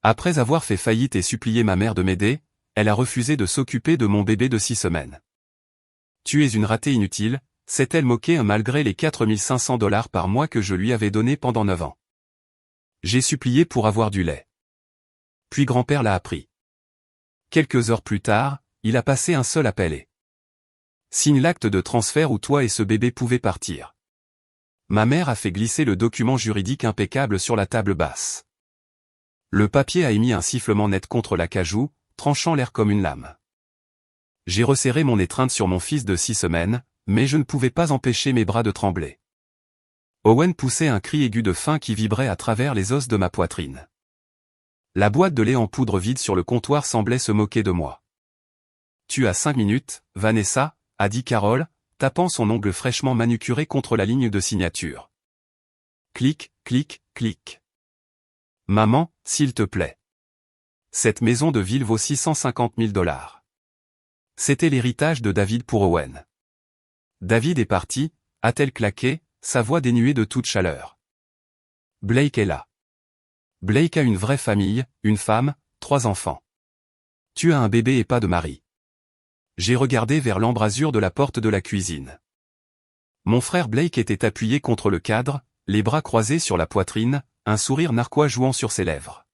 Après avoir fait faillite et supplié ma mère de m'aider, elle a refusé de s'occuper de mon bébé de 6 semaines. Tu es une ratée inutile, s'est-elle moquée malgré les 4500 $ par mois que je lui avais donnés pendant 9 ans. J'ai supplié pour avoir du lait. Puis grand-père l'a appris. Quelques heures plus tard, il a passé un seul appel et signe l'acte de transfert où toi et ce bébé pouvaient partir. Ma mère a fait glisser le document juridique impeccable sur la table basse. Le papier a émis un sifflement net contre l'acajou, tranchant l'air comme une lame. J'ai resserré mon étreinte sur mon fils de 6 semaines, mais je ne pouvais pas empêcher mes bras de trembler. Owen poussait un cri aigu de faim qui vibrait à travers les os de ma poitrine. La boîte de lait en poudre vide sur le comptoir semblait se moquer de moi. « Tu as 5 minutes, Vanessa », a dit Carole, tapant son ongle fraîchement manucuré contre la ligne de signature. Clic, clic, clic. « Maman, s'il te plaît. Cette maison de ville vaut 650 000 $. C'était l'héritage de David pour Owen. David est parti, a-t-elle claqué, sa voix dénuée de toute chaleur. Blake est là. Blake a une vraie famille, une femme, 3 enfants. Tu as un bébé et pas de mari. J'ai regardé vers l'embrasure de la porte de la cuisine. Mon frère Blake était appuyé contre le cadre, les bras croisés sur la poitrine, un sourire narquois jouant sur ses lèvres.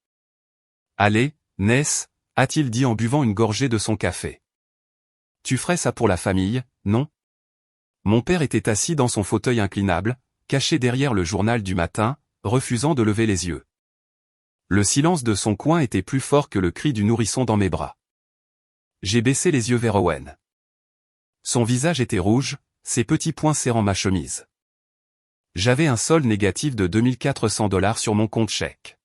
« Allez, Ness », a-t-il dit en buvant une gorgée de son café. « Tu ferais ça pour la famille, non ?» Mon père était assis dans son fauteuil inclinable, caché derrière le journal du matin, refusant de lever les yeux. Le silence de son coin était plus fort que le cri du nourrisson dans mes bras. J'ai baissé les yeux vers Owen. Son visage était rouge, ses petits poings serrant ma chemise. J'avais un solde négatif de 2400 $ sur mon compte chèque.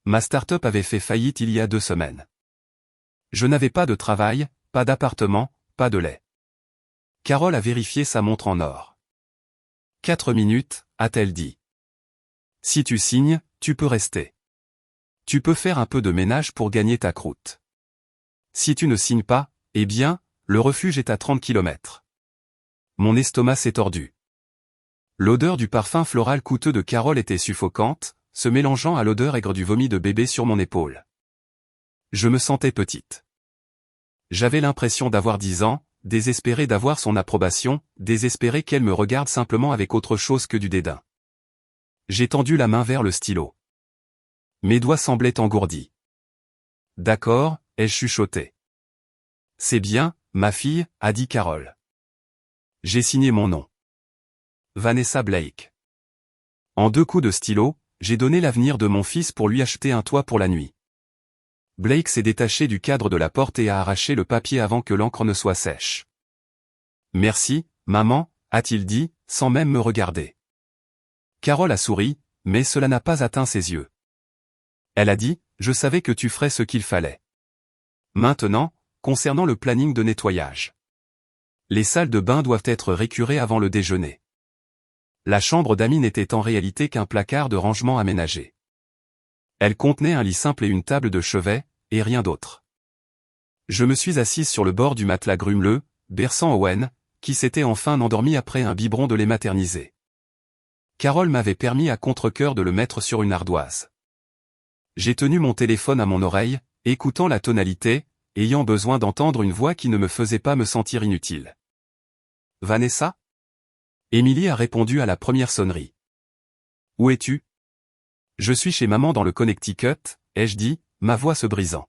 Ma start-up avait fait faillite il y a 2 semaines. Je n'avais pas de travail, pas d'appartement, pas de lait. Carole a vérifié sa montre en or. 4 minutes, a-t-elle dit. Si tu signes, tu peux rester. Tu peux faire un peu de ménage pour gagner ta croûte. Si tu ne signes pas, eh bien, le refuge est à 30 km. Mon estomac s'est tordu. L'odeur du parfum floral coûteux de Carole était suffocante, se mélangeant à l'odeur aigre du vomi de bébé sur mon épaule. Je me sentais petite. J'avais l'impression d'avoir 10 ans, désespéré d'avoir son approbation, désespéré qu'elle me regarde simplement avec autre chose que du dédain. J'ai tendu la main vers le stylo. Mes doigts semblaient engourdis. D'accord, ai-je chuchoté. C'est bien, ma fille, a dit Carole. J'ai signé mon nom. Vanessa Blake. En 2 coups de stylo, j'ai donné l'avenir de mon fils pour lui acheter un toit pour la nuit. Blake s'est détaché du cadre de la porte et a arraché le papier avant que l'encre ne soit sèche. Merci, maman, a-t-il dit, sans même me regarder. Carole a souri, mais cela n'a pas atteint ses yeux. Elle a dit, je savais que tu ferais ce qu'il fallait. Maintenant, concernant le planning de nettoyage. Les salles de bain doivent être récurées avant le déjeuner. La chambre d'amis n'était en réalité qu'un placard de rangement aménagé. Elle contenait un lit simple et une table de chevet, et rien d'autre. Je me suis assise sur le bord du matelas grumeleux, berçant Owen, qui s'était enfin endormi après un biberon de lait maternisé. Carole m'avait permis à contre-cœur de le mettre sur une ardoise. J'ai tenu mon téléphone à mon oreille, écoutant la tonalité, ayant besoin d'entendre une voix qui ne me faisait pas me sentir inutile. « Vanessa ?» Émilie a répondu à la première sonnerie. « Où es-tu » ? « Je suis chez maman dans le Connecticut », ai-je dit, ma voix se brisant.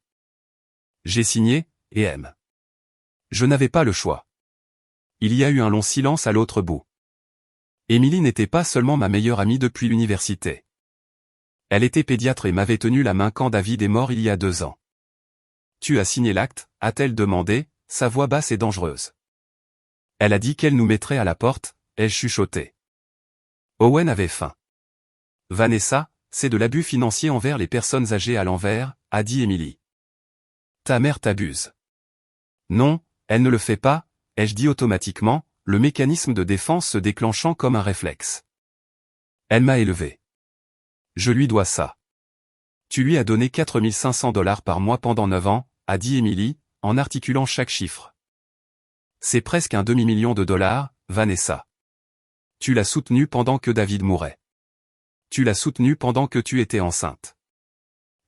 J'ai signé, et aime. Je n'avais pas le choix. Il y a eu un long silence à l'autre bout. Émilie n'était pas seulement ma meilleure amie depuis l'université. Elle était pédiatre et m'avait tenu la main quand David est mort il y a 2 ans. « Tu as signé l'acte ?» a-t-elle demandé, sa voix basse et dangereuse. Elle a dit qu'elle nous mettrait à la porte, ai-je chuchoté. Owen avait faim. « Vanessa, c'est de l'abus financier envers les personnes âgées à l'envers, a dit Émilie. Ta mère t'abuse. Non, elle ne le fait pas, ai-je dit automatiquement, le mécanisme de défense se déclenchant comme un réflexe. Elle m'a élevé. Je lui dois ça. Tu lui as donné 4500 $ par mois pendant 9 ans, a dit Émilie, en articulant chaque chiffre. C'est presque un demi-million de dollars, Vanessa. Tu l'as soutenu pendant que David mourait. Tu l'as soutenu pendant que tu étais enceinte.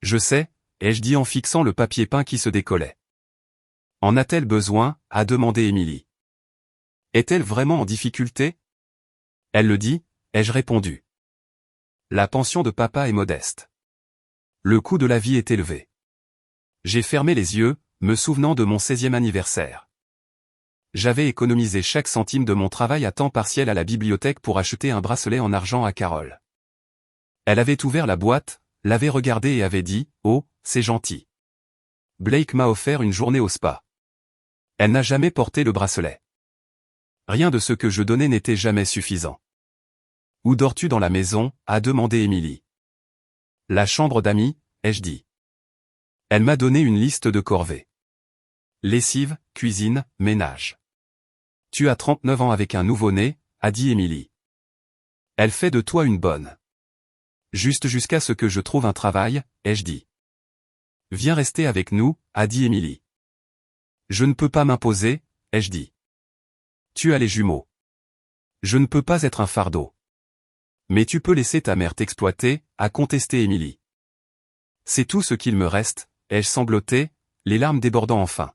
Je sais, ai-je dit en fixant le papier peint qui se décollait. En a-t-elle besoin, a demandé Émilie. Est-elle vraiment en difficulté? Elle le dit, ai-je répondu. La pension de papa est modeste. Le coût de la vie est élevé. J'ai fermé les yeux, me souvenant de mon 16e anniversaire. J'avais économisé chaque centime de mon travail à temps partiel à la bibliothèque pour acheter un bracelet en argent à Carole. Elle avait ouvert la boîte, l'avait regardé et avait dit « Oh, c'est gentil. Blake m'a offert une journée au spa. » Elle n'a jamais porté le bracelet. Rien de ce que je donnais n'était jamais suffisant. « Où dors-tu dans la maison ?» a demandé Émilie. « La chambre d'amis » ai-je dit. Elle m'a donné une liste de corvées. Lessive, cuisine, ménage. « Tu as 39 ans avec un nouveau-né » a dit Émilie. « Elle fait de toi une bonne. » Juste jusqu'à ce que je trouve un travail, ai-je dit. « Viens rester avec nous » a dit Émilie. « Je ne peux pas m'imposer » ai-je dit. « Tu as les jumeaux. Je ne peux pas être un fardeau. »« Mais tu peux laisser ta mère t'exploiter » a contesté Émilie. « C'est tout ce qu'il me reste » ai-je sangloté, les larmes débordant enfin.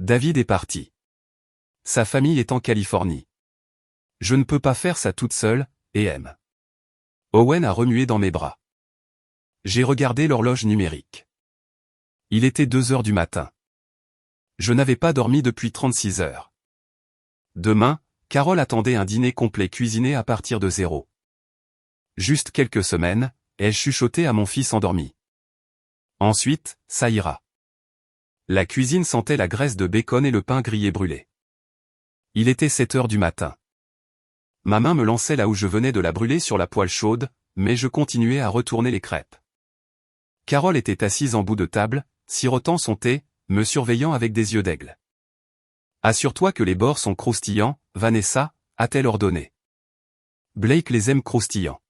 David est parti. Sa famille est en Californie. Je ne peux pas faire ça toute seule, et M. Owen a remué dans mes bras. J'ai regardé l'horloge numérique. Il était 2 heures du matin. Je n'avais pas dormi depuis 36 heures. Demain, Carole attendait un dîner complet cuisiné à partir de 0. Juste quelques semaines, ai-je chuchoté à mon fils endormi. Ensuite, ça ira. La cuisine sentait la graisse de bacon et le pain grillé brûlé. Il était 7 heures du matin. Ma main me lançait là où je venais de la brûler sur la poêle chaude, mais je continuais à retourner les crêpes. Carole était assise en bout de table, sirotant son thé, me surveillant avec des yeux d'aigle. « Assure-toi que les bords sont croustillants, Vanessa » a-t-elle ordonné. Blake les aime croustillants.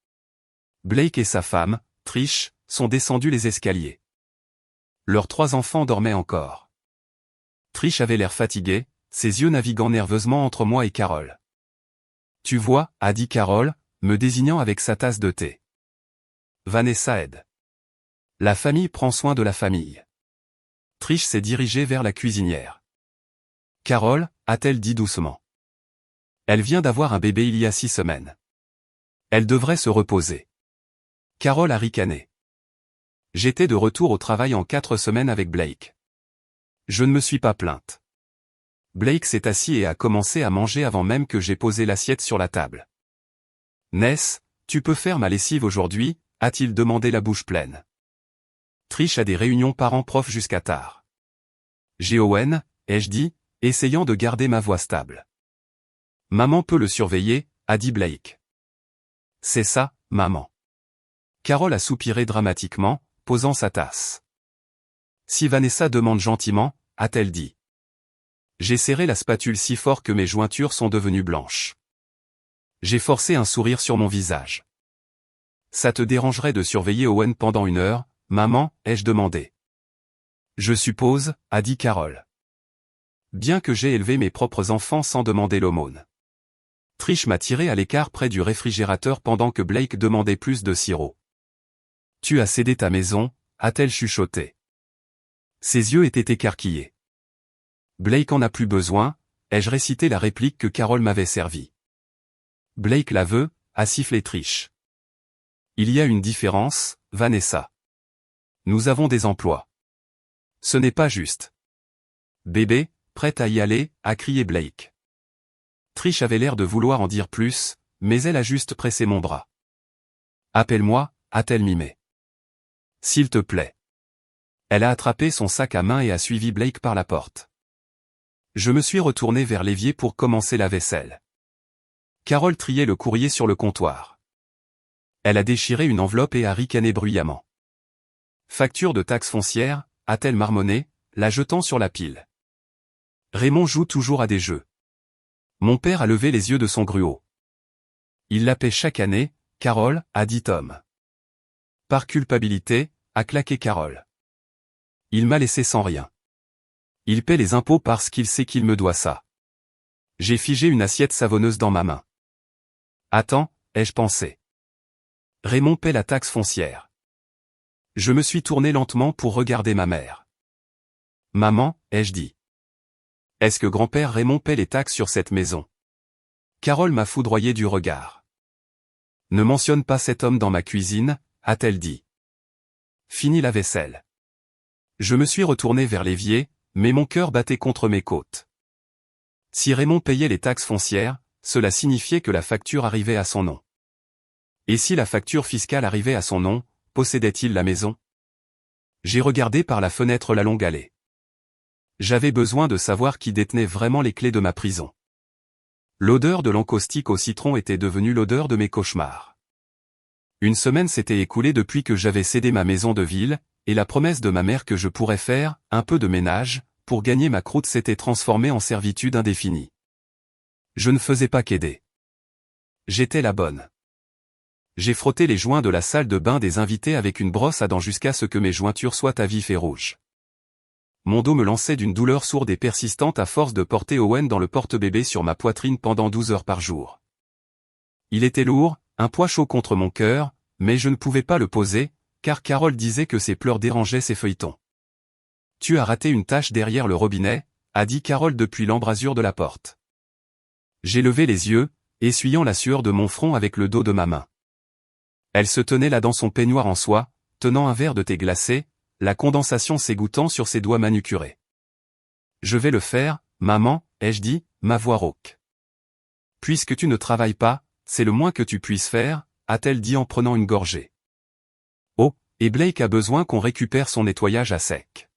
Blake et sa femme, Trish, sont descendus les escaliers. Leurs 3 enfants dormaient encore. Trish avait l'air fatigué, ses yeux naviguant nerveusement entre moi et Carole. « Tu vois » a dit Carole, me désignant avec sa tasse de thé. Vanessa aide. La famille prend soin de la famille. Trish s'est dirigée vers la cuisinière. Carole, a-t-elle dit doucement. Elle vient d'avoir un bébé il y a 6 semaines. Elle devrait se reposer. Carole a ricané. J'étais de retour au travail en 4 semaines avec Blake. Je ne me suis pas plainte. Blake s'est assis et a commencé à manger avant même que j'aie posé l'assiette sur la table. Ness, tu peux faire ma lessive aujourd'hui, a-t-il demandé la bouche pleine. Trish a des réunions parents-prof jusqu'à tard. J'ai Owen, ai-je dit, essayant de garder ma voix stable. Maman peut le surveiller, a dit Blake. C'est ça, maman. Carole a soupiré dramatiquement, posant sa tasse. Si Vanessa demande gentiment, a-t-elle dit. J'ai serré la spatule si fort que mes jointures sont devenues blanches. J'ai forcé un sourire sur mon visage. Ça te dérangerait de surveiller Owen pendant 1 heure, maman, ai-je demandé. Je suppose, a dit Carole. Bien que j'ai élevé mes propres enfants sans demander l'aumône. Trish m'a tiré à l'écart près du réfrigérateur pendant que Blake demandait plus de sirop. Tu as cédé ta maison, a-t-elle chuchoté. Ses yeux étaient écarquillés. Blake en a plus besoin, ai-je récité la réplique que Carole m'avait servie. Blake la veut, a sifflé Trish. Il y a une différence, Vanessa. Nous avons des emplois. Ce n'est pas juste. Bébé, prête à y aller, a crié Blake. Trish avait l'air de vouloir en dire plus, mais elle a juste pressé mon bras. Appelle-moi, a-t-elle mimé. S'il te plaît. Elle a attrapé son sac à main et a suivi Blake par la porte. Je me suis retourné vers l'évier pour commencer la vaisselle. Carole triait le courrier sur le comptoir. Elle a déchiré une enveloppe et a ricané bruyamment. Facture de taxe foncière, a-t-elle marmonné, la jetant sur la pile. Raymond joue toujours à des jeux. Mon père a levé les yeux de son gruau. Il la paie chaque année, Carole, a dit Tom. Par culpabilité, a claqué Carole. Il m'a laissé sans rien. Il paie les impôts parce qu'il sait qu'il me doit ça. J'ai figé une assiette savonneuse dans ma main. Attends, ai-je pensé. Raymond paie la taxe foncière. Je me suis tourné lentement pour regarder ma mère. Maman, ai-je dit. Est-ce que grand-père Raymond paie les taxes sur cette maison? Carole m'a foudroyé du regard. Ne mentionne pas cet homme dans ma cuisine, a-t-elle dit. Fini la vaisselle. Je me suis retourné vers l'évier, mais mon cœur battait contre mes côtes. Si Raymond payait les taxes foncières, cela signifiait que la facture arrivait à son nom. Et si la facture fiscale arrivait à son nom, possédait-il la maison? J'ai regardé par la fenêtre la longue allée. J'avais besoin de savoir qui détenait vraiment les clés de ma prison. L'odeur de l'encaustique au citron était devenue l'odeur de mes cauchemars. Une semaine s'était écoulée depuis que j'avais cédé ma maison de ville, et la promesse de ma mère que je pourrais faire un peu de ménage pour gagner ma croûte s'était transformée en servitude indéfinie. Je ne faisais pas qu'aider. J'étais la bonne. J'ai frotté les joints de la salle de bain des invités avec une brosse à dents jusqu'à ce que mes jointures soient à vif et rouges. Mon dos me lançait d'une douleur sourde et persistante à force de porter Owen dans le porte-bébé sur ma poitrine pendant 12 heures par jour. Il était lourd, un poids chaud contre mon cœur, mais je ne pouvais pas le poser, car Carole disait que ses pleurs dérangeaient ses feuilletons. Tu as raté une tache derrière le robinet, a dit Carole depuis l'embrasure de la porte. J'ai levé les yeux, essuyant la sueur de mon front avec le dos de ma main. Elle se tenait là dans son peignoir en soie, tenant un verre de thé glacé, la condensation s'égouttant sur ses doigts manucurés. Je vais le faire, maman, ai-je dit, ma voix rauque. Puisque tu ne travailles pas, c'est le moins que tu puisses faire, a-t-elle dit en prenant une gorgée. Oh, et Blake a besoin qu'on récupère son nettoyage à sec.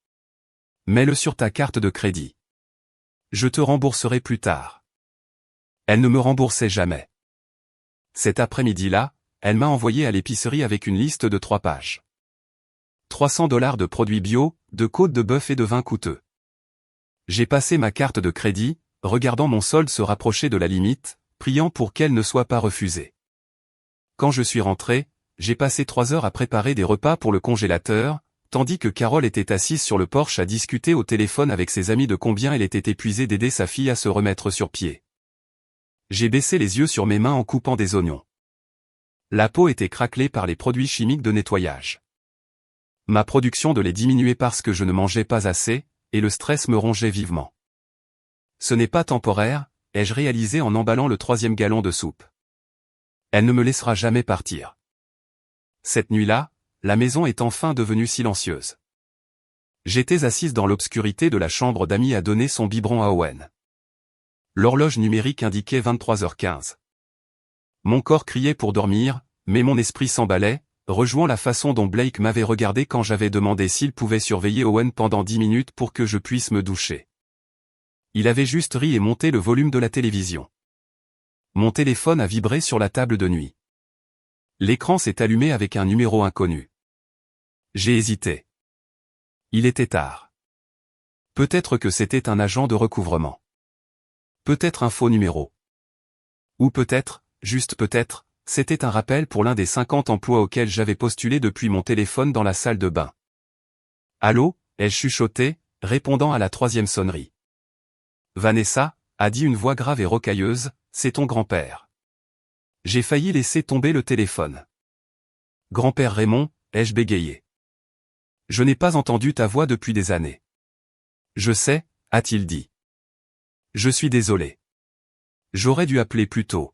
Mets-le sur ta carte de crédit. Je te rembourserai plus tard. Elle ne me remboursait jamais. Cet après-midi-là, elle m'a envoyé à l'épicerie avec une liste de 3 pages. $300 de produits bio, de côtes de bœuf et de vin coûteux. J'ai passé ma carte de crédit, regardant mon solde se rapprocher de la limite, priant pour qu'elle ne soit pas refusée. Quand je suis rentré, j'ai passé 3 heures à préparer des repas pour le congélateur, tandis que Carole était assise sur le porche à discuter au téléphone avec ses amis de combien elle était épuisée d'aider sa fille à se remettre sur pied. J'ai baissé les yeux sur mes mains en coupant des oignons. La peau était craquelée par les produits chimiques de nettoyage. Ma production de lait diminuait parce que je ne mangeais pas assez, et le stress me rongeait vivement. Ce n'est pas temporaire, ai-je réalisé en emballant le 3e gallon de soupe. Elle ne me laissera jamais partir. Cette nuit-là, la maison est enfin devenue silencieuse. J'étais assise dans l'obscurité de la chambre d'amis à donner son biberon à Owen. L'horloge numérique indiquait 23h15. Mon corps criait pour dormir, mais mon esprit s'emballait, rejouant la façon dont Blake m'avait regardé quand j'avais demandé s'il pouvait surveiller Owen pendant 10 minutes pour que je puisse me doucher. Il avait juste ri et monté le volume de la télévision. Mon téléphone a vibré sur la table de nuit. L'écran s'est allumé avec un numéro inconnu. J'ai hésité. Il était tard. Peut-être que c'était un agent de recouvrement. Peut-être un faux numéro. Ou peut-être, juste peut-être, c'était un rappel pour l'un des 50 emplois auxquels j'avais postulé depuis mon téléphone dans la salle de bain. Allô, ai-je chuchoté, répondant à la 3e sonnerie. Vanessa, a dit une voix grave et rocailleuse, c'est ton grand-père. J'ai failli laisser tomber le téléphone. Grand-père Raymond, ai-je bégayé. Je n'ai pas entendu ta voix depuis des années. Je sais, a-t-il dit. Je suis désolé. J'aurais dû appeler plus tôt.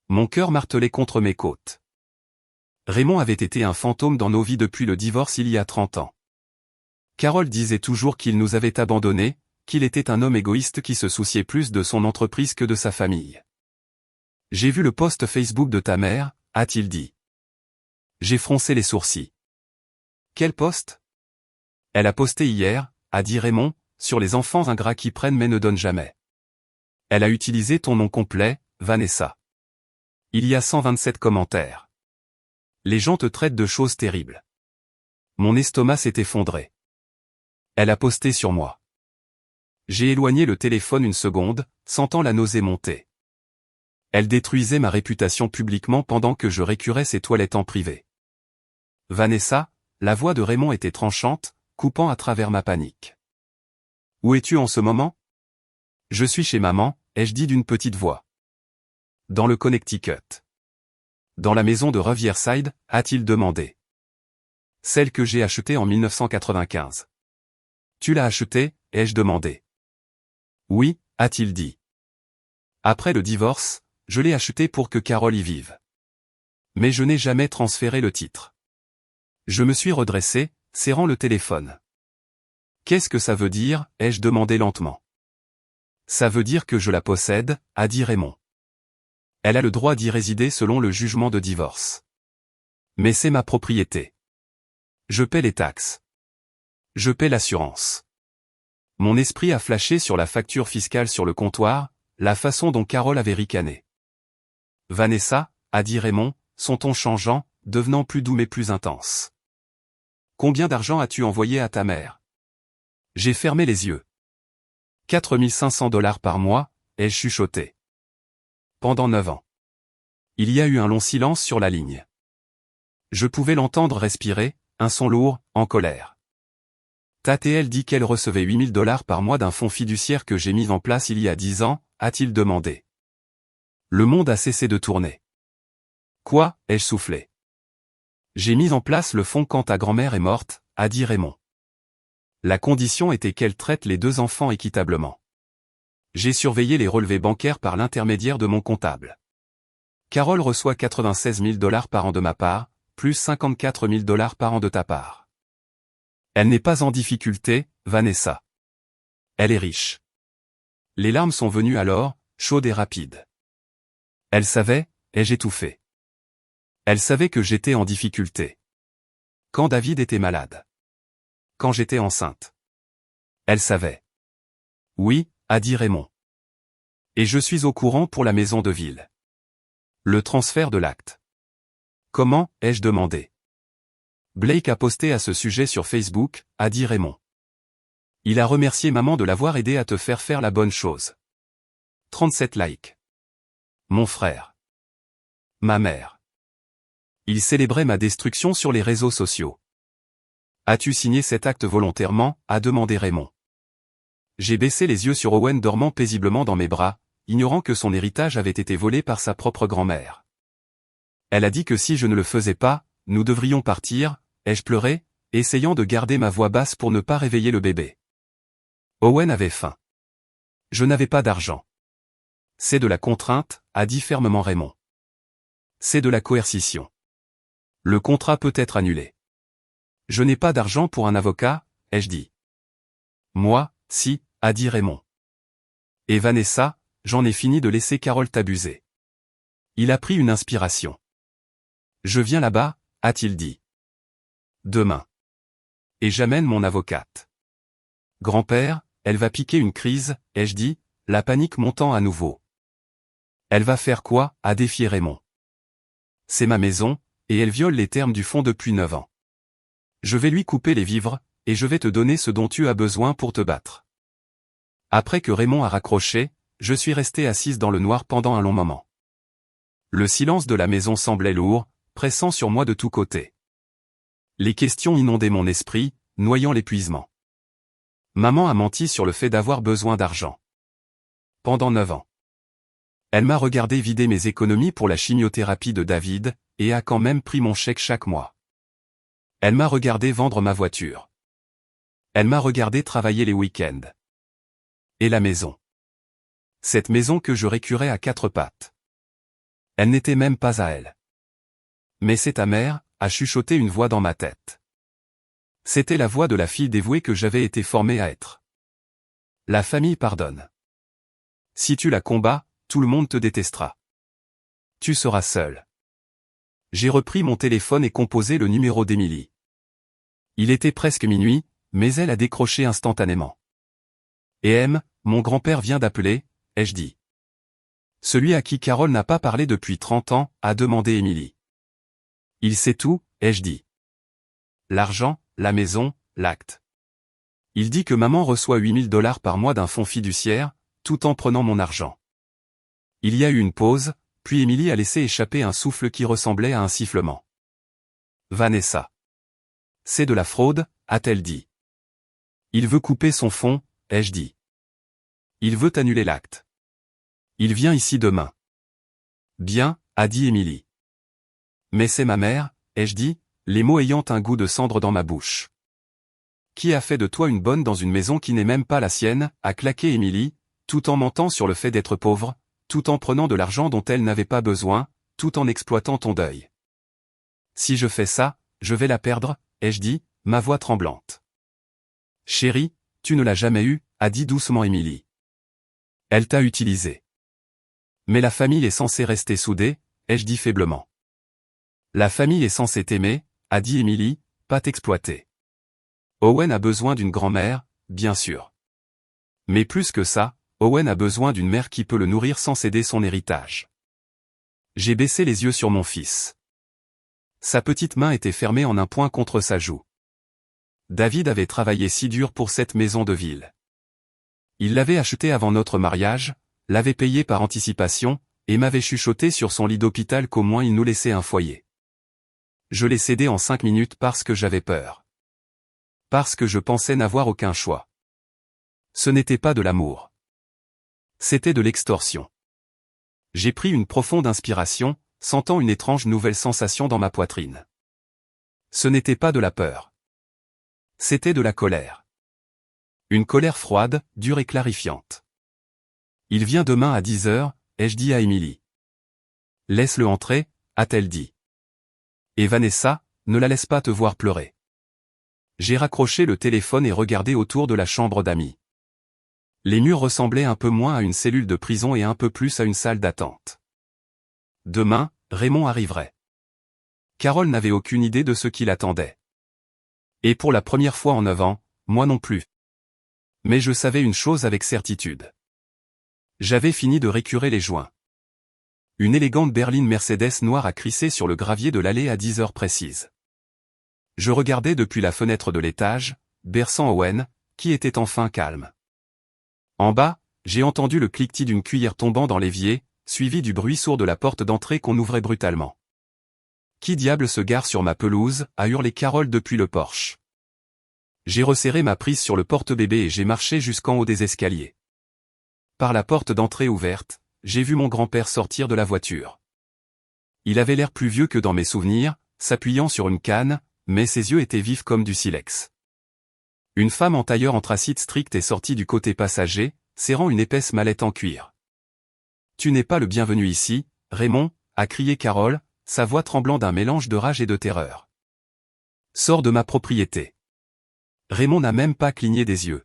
Mon cœur martelait contre mes côtes. Raymond avait été un fantôme dans nos vies depuis le divorce il y a 30 ans. Carole disait toujours qu'il nous avait abandonnés, qu'il était un homme égoïste qui se souciait plus de son entreprise que de sa famille. J'ai vu le post Facebook de ta mère, a-t-il dit. J'ai froncé les sourcils. Quel post? Elle a posté hier, a dit Raymond, sur les enfants ingrats qui prennent mais ne donnent jamais. Elle a utilisé ton nom complet, Vanessa. Il y a 127 commentaires. Les gens te traitent de choses terribles. Mon estomac s'est effondré. Elle a posté sur moi. J'ai éloigné le téléphone une seconde, sentant la nausée monter. Elle détruisait ma réputation publiquement pendant que je récurais ses toilettes en privé. Vanessa, la voix de Raymond était tranchante, coupant à travers ma panique. Où es-tu en ce moment? Je suis chez maman, ai-je dit d'une petite voix. Dans le Connecticut. Dans la maison de Riverside, a-t-il demandé. Celle que j'ai achetée en 1995. Tu l'as achetée, ai-je demandé. Oui, a-t-il dit. Après le divorce, je l'ai achetée pour que Carole y vive. Mais je n'ai jamais transféré le titre. Je me suis redressé, serrant le téléphone. Qu'est-ce que ça veut dire, ai-je demandé lentement. Ça veut dire que je la possède, a dit Raymond. Elle a le droit d'y résider selon le jugement de divorce. Mais c'est ma propriété. Je paie les taxes. Je paie l'assurance. Mon esprit a flashé sur la facture fiscale sur le comptoir, la façon dont Carole avait ricané. Vanessa, a dit Raymond, son ton changeant, devenant plus doux mais plus intense. Combien d'argent as-tu envoyé à ta mère? J'ai fermé les yeux. 4500 $ par mois, ai-je chuchoté. Pendant 9 ans. Il y a eu un long silence sur la ligne. Je pouvais l'entendre respirer, un son lourd, en colère. T'a-t-elle dit qu'elle recevait 8000 $ par mois d'un fonds fiduciaire que j'ai mis en place il y a 10 ans, a-t-il demandé. Le monde a cessé de tourner. Quoi, ai-je soufflé. J'ai mis en place le fonds quand ta grand-mère est morte, a dit Raymond. La condition était qu'elle traite les 2 enfants équitablement. J'ai surveillé les relevés bancaires par l'intermédiaire de mon comptable. Carole reçoit 96 000 $ par an de ma part, plus 54 000 $ par an de ta part. Elle n'est pas en difficulté, Vanessa. Elle est riche. Les larmes sont venues alors, chaudes et rapides. Elle savait, ai-je étouffé. Elle savait que j'étais en difficulté. Quand David était malade. Quand j'étais enceinte. Elle savait. Oui, a dit Raymond. Et je suis au courant pour la maison de ville. Le transfert de l'acte. Comment, ai-je demandé. Blake a posté à ce sujet sur Facebook, a dit Raymond. Il a remercié maman de l'avoir aidé à te faire la bonne chose. 37 likes. Mon frère. Ma mère. Il célébrait ma destruction sur les réseaux sociaux. As-tu signé cet acte volontairement, a demandé Raymond. J'ai baissé les yeux sur Owen dormant paisiblement dans mes bras, ignorant que son héritage avait été volé par sa propre grand-mère. Elle a dit que si je ne le faisais pas, nous devrions partir, ai-je pleuré, essayant de garder ma voix basse pour ne pas réveiller le bébé. Owen avait faim. Je n'avais pas d'argent. C'est de la contrainte, a dit fermement Raymond. C'est de la coercition. Le contrat peut être annulé. Je n'ai pas d'argent pour un avocat, ai-je dit. Moi, si, a dit Raymond. Et Vanessa, j'en ai fini de laisser Carole t'abuser. Il a pris une inspiration. Je viens là-bas, a-t-il dit. Demain. Et j'amène mon avocate. Grand-père, elle va piquer une crise, ai-je dit, la panique montant à nouveau. Elle va faire quoi, a défié Raymond. C'est ma maison, et elle viole les termes du fonds depuis 9 ans. Je vais lui couper les vivres, et je vais te donner ce dont tu as besoin pour te battre. Après que Raymond a raccroché, je suis resté assise dans le noir pendant un long moment. Le silence de la maison semblait lourd, pressant sur moi de tous côtés. Les questions inondaient mon esprit, noyant l'épuisement. Maman a menti sur le fait d'avoir besoin d'argent. Pendant 9 ans. Elle m'a regardé vider mes économies pour la chimiothérapie de David, et a quand même pris mon chèque chaque mois. Elle m'a regardé vendre ma voiture. Elle m'a regardé travailler les week-ends. Et la maison. Cette maison que je récurais à 4 pattes. Elle n'était même pas à elle. Mais c'est ta mère, a chuchoté une voix dans ma tête. C'était la voix de la fille dévouée que j'avais été formé à être. La famille pardonne. Si tu la combats, tout le monde te détestera. Tu seras seul. J'ai repris mon téléphone et composé le numéro d'Émilie. Il était presque minuit, mais elle a décroché instantanément. Et M, mon grand-père vient d'appeler, ai-je dit. Celui à qui Carole n'a pas parlé depuis 30 ans, a demandé Émilie. Il sait tout, ai-je dit. L'argent, la maison, l'acte. Il dit que maman reçoit 8000 $ par mois d'un fonds fiduciaire, tout en prenant mon argent. Il y a eu une pause, puis Émilie a laissé échapper un souffle qui ressemblait à un sifflement. Vanessa. C'est de la fraude, a-t-elle dit. Il veut couper son fonds, ai-je dit. Il veut annuler l'acte. Il vient ici demain. Bien, a dit Émilie. Mais c'est ma mère, ai-je dit, les mots ayant un goût de cendre dans ma bouche. Qui a fait de toi une bonne dans une maison qui n'est même pas la sienne, a claqué Émilie, tout en mentant sur le fait d'être pauvre, tout en prenant de l'argent dont elle n'avait pas besoin, tout en exploitant ton deuil. Si je fais ça, je vais la perdre, ai-je dit, ma voix tremblante. Chérie, tu ne l'as jamais eue, a dit doucement Émilie. Elle t'a utilisé. Mais la famille est censée rester soudée, ai-je dit faiblement. La famille est censée t'aimer, a dit Émilie, pas t'exploiter. Owen a besoin d'une grand-mère, bien sûr. Mais plus que ça, Owen a besoin d'une mère qui peut le nourrir sans céder son héritage. J'ai baissé les yeux sur mon fils. Sa petite main était fermée en un point contre sa joue. David avait travaillé si dur pour cette maison de ville. Il l'avait achetée avant notre mariage, l'avait payée par anticipation, et m'avait chuchoté sur son lit d'hôpital qu'au moins il nous laissait un foyer. Je l'ai cédé en 5 minutes parce que j'avais peur. Parce que je pensais n'avoir aucun choix. Ce n'était pas de l'amour. C'était de l'extorsion. J'ai pris une profonde inspiration, sentant une étrange nouvelle sensation dans ma poitrine. Ce n'était pas de la peur. C'était de la colère. Une colère froide, dure et clarifiante. Il vient demain à 10 heures, ai-je dit à Émilie. Laisse-le entrer, a-t-elle dit. Et Vanessa, ne la laisse pas te voir pleurer. J'ai raccroché le téléphone et regardé autour de la chambre d'amis. Les murs ressemblaient un peu moins à une cellule de prison et un peu plus à une salle d'attente. Demain, Raymond arriverait. Carole n'avait aucune idée de ce qui l'attendait. Et pour la première fois en 9 ans, moi non plus. Mais je savais une chose avec certitude. J'avais fini de récurer les joints. Une élégante berline Mercedes noire a crissé sur le gravier de l'allée à 10 heures précises. Je regardais depuis la fenêtre de l'étage, berçant Owen, qui était enfin calme. En bas, j'ai entendu le cliquetis d'une cuillère tombant dans l'évier, suivi du bruit sourd de la porte d'entrée qu'on ouvrait brutalement. Qui diable se gare sur ma pelouse, a hurlé Carole depuis le porche. J'ai resserré ma prise sur le porte-bébé et j'ai marché jusqu'en haut des escaliers. Par la porte d'entrée ouverte, j'ai vu mon grand-père sortir de la voiture. Il avait l'air plus vieux que dans mes souvenirs, s'appuyant sur une canne, mais ses yeux étaient vifs comme du silex. Une femme en tailleur anthracite strict est sortie du côté passager, serrant une épaisse mallette en cuir. « Tu n'es pas le bienvenu ici, Raymond », a crié Carole, sa voix tremblant d'un mélange de rage et de terreur. « Sors de ma propriété. » Raymond n'a même pas cligné des yeux.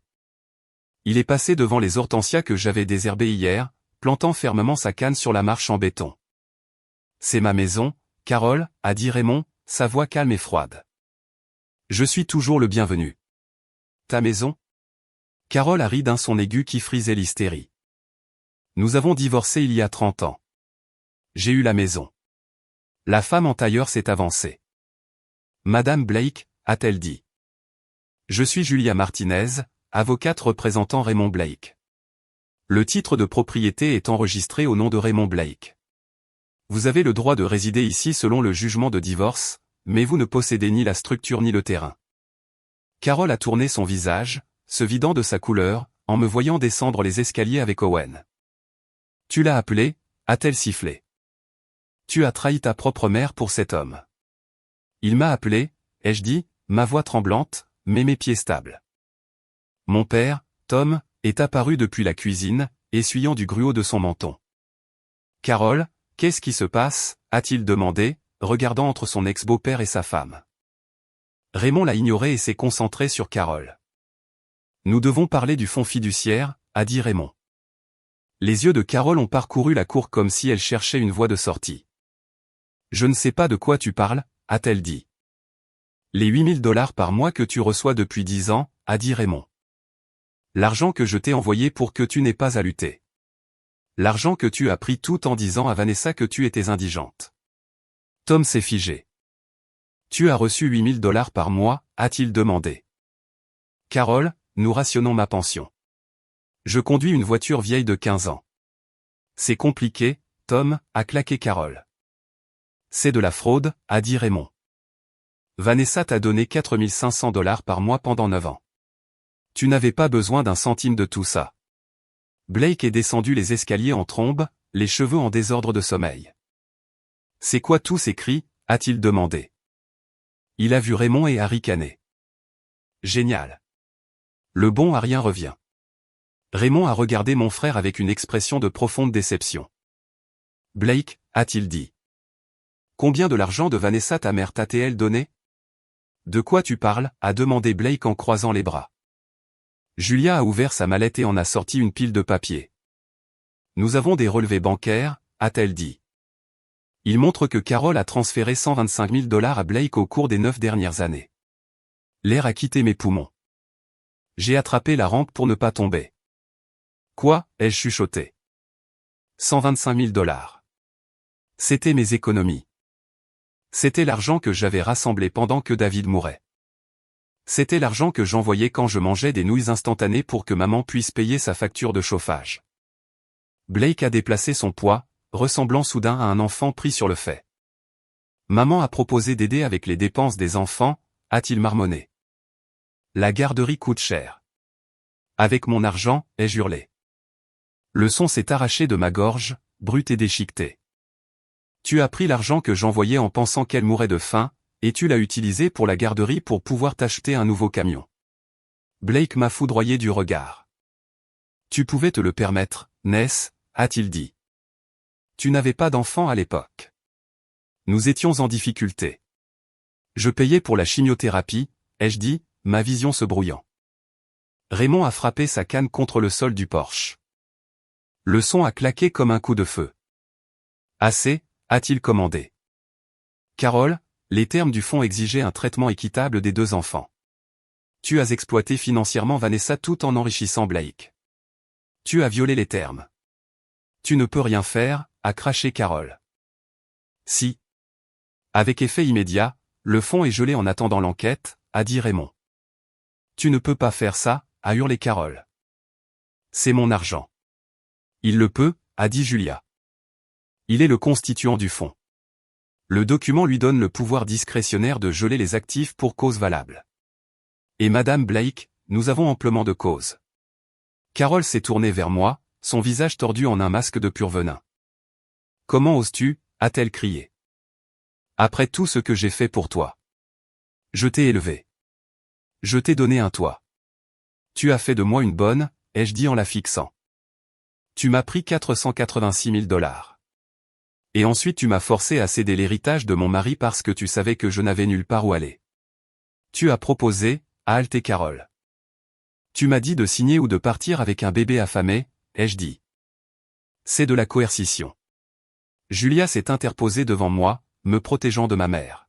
Il est passé devant les hortensias que j'avais désherbées hier, plantant fermement sa canne sur la marche en béton. « C'est ma maison, Carole », a dit Raymond, sa voix calme et froide. « Je suis toujours le bienvenu. »« Ta maison ?» Carole a ri d'un son aigu qui frisait l'hystérie. « Nous avons divorcé il y a 30 ans. J'ai eu la maison. » La femme en tailleur s'est avancée. « Madame Blake », a-t-elle dit. « Je suis Julia Martinez, avocate représentant Raymond Blake. Le titre de propriété est enregistré au nom de Raymond Blake. Vous avez le droit de résider ici selon le jugement de divorce, mais vous ne possédez ni la structure ni le terrain. » Carole a tourné son visage, se vidant de sa couleur, en me voyant descendre les escaliers avec Owen. « Tu l'as appelé ?» a-t-elle sifflé. « Tu as trahi ta propre mère pour cet homme. »« Il m'a appelé », ai-je dit, ma voix tremblante, mais mes pieds stables. Mon père, Tom, est apparu depuis la cuisine, essuyant du gruau de son menton. « Carole, qu'est-ce qui se passe ?» a-t-il demandé, regardant entre son ex-beau-père et sa femme. Raymond l'a ignoré et s'est concentré sur Carole. « Nous devons parler du fonds fiduciaire », a dit Raymond. Les yeux de Carole ont parcouru la cour comme si elle cherchait une voie de sortie. « Je ne sais pas de quoi tu parles », a-t-elle dit. « Les $8 000 par mois que tu reçois depuis 10 ans, a dit Raymond. L'argent que je t'ai envoyé pour que tu n'aies pas à lutter. L'argent que tu as pris tout en disant à Vanessa que tu étais indigente. » Tom s'est figé. « Tu as reçu $8 000 par mois ?» a-t-il demandé. « Carole, nous rationnons ma pension. Je conduis une voiture vieille de 15 ans. »« C'est compliqué, Tom » a claqué Carole. « C'est de la fraude » a dit Raymond. « Vanessa t'a donné $4 500 par mois pendant 9 ans. Tu n'avais pas besoin d'un centime de tout ça. » Blake est descendu les escaliers en trombe, les cheveux en désordre de sommeil. « C'est quoi tous ces cris ?» a-t-il demandé. Il a vu Raymond et a ricané. Génial. Le bon à rien revient. Raymond a regardé mon frère avec une expression de profonde déception. Blake, a-t-il dit. Combien de l'argent de Vanessa ta mère t'a-t-elle donné? De quoi tu parles? A demandé Blake en croisant les bras. Julia a ouvert sa mallette et en a sorti une pile de papiers. Nous avons des relevés bancaires, a-t-elle dit. Il montre que Carol a transféré 125 000 $ à Blake au cours des 9 dernières années. L'air a quitté mes poumons. J'ai attrapé la rampe pour ne pas tomber. Quoi? Ai-je chuchoté. 125 000 $. C'était mes économies. C'était l'argent que j'avais rassemblé pendant que David mourait. C'était l'argent que j'envoyais quand je mangeais des nouilles instantanées pour que maman puisse payer sa facture de chauffage. Blake a déplacé son poids, ressemblant soudain à un enfant pris sur le fait. Maman a proposé d'aider avec les dépenses des enfants, a-t-il marmonné. La garderie coûte cher. Avec mon argent, ai-je hurlé. Le son s'est arraché de ma gorge, brute et déchiquetée. Tu as pris l'argent que j'envoyais en pensant qu'elle mourrait de faim, et tu l'as utilisé pour la garderie pour pouvoir t'acheter un nouveau camion. Blake m'a foudroyé du regard. Tu pouvais te le permettre, n'est-ce, a-t-il dit. Tu n'avais pas d'enfant à l'époque. Nous étions en difficulté. Je payais pour la chimiothérapie, ai-je dit, ma vision se brouillant. Raymond a frappé sa canne contre le sol du porche. Le son a claqué comme un coup de feu. Assez, a-t-il commandé. Carol, les termes du fonds exigeaient un traitement équitable des deux enfants. Tu as exploité financièrement Vanessa tout en enrichissant Blake. Tu as violé les termes. Tu ne peux rien faire, a craché Carol. Si. Avec effet immédiat, le fonds est gelé en attendant l'enquête, a dit Raymond. Tu ne peux pas faire ça, a hurlé Carol. C'est mon argent. Il le peut, a dit Julia. Il est le constituant du fonds. Le document lui donne le pouvoir discrétionnaire de geler les actifs pour cause valable. Et Madame Blake, nous avons amplement de cause. Carol s'est tournée vers moi, son visage tordu en un masque de pur venin. Comment oses-tu, a-t-elle crié. Après tout ce que j'ai fait pour toi. Je t'ai élevé. Je t'ai donné un toit. Tu as fait de moi une bonne, ai-je dit en la fixant. Tu m'as pris 486 000 $. Et ensuite tu m'as forcé à céder l'héritage de mon mari parce que tu savais que je n'avais nulle part où aller. Tu as proposé, a halté Carol. Tu m'as dit de signer ou de partir avec un bébé affamé, ai-je dit. C'est de la coercition. Julia s'est interposée devant moi, me protégeant de ma mère.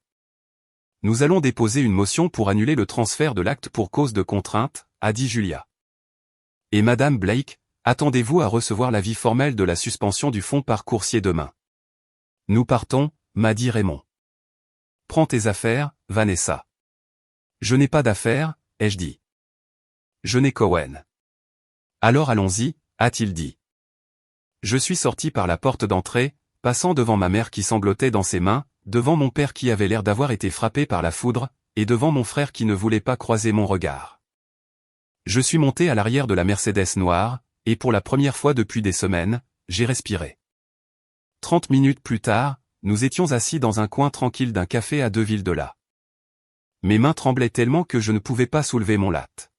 Nous allons déposer une motion pour annuler le transfert de l'acte pour cause de contrainte, a dit Julia. Et Madame Blake, attendez-vous à recevoir l'avis formel de la suspension du fonds par coursier demain. Nous partons, m'a dit Raymond. Prends tes affaires, Vanessa. Je n'ai pas d'affaires, ai-je dit. Je n'ai qu'Owen. Alors allons-y, a-t-il dit. Je suis sorti par la porte d'entrée, passant devant ma mère qui sanglotait dans ses mains, devant mon père qui avait l'air d'avoir été frappé par la foudre, et devant mon frère qui ne voulait pas croiser mon regard. Je suis monté à l'arrière de la Mercedes noire, et pour la première fois depuis des semaines, j'ai respiré. 30 minutes plus tard, nous étions assis dans un coin tranquille d'un café à 2 villes de là. Mes mains tremblaient tellement que je ne pouvais pas soulever mon latte.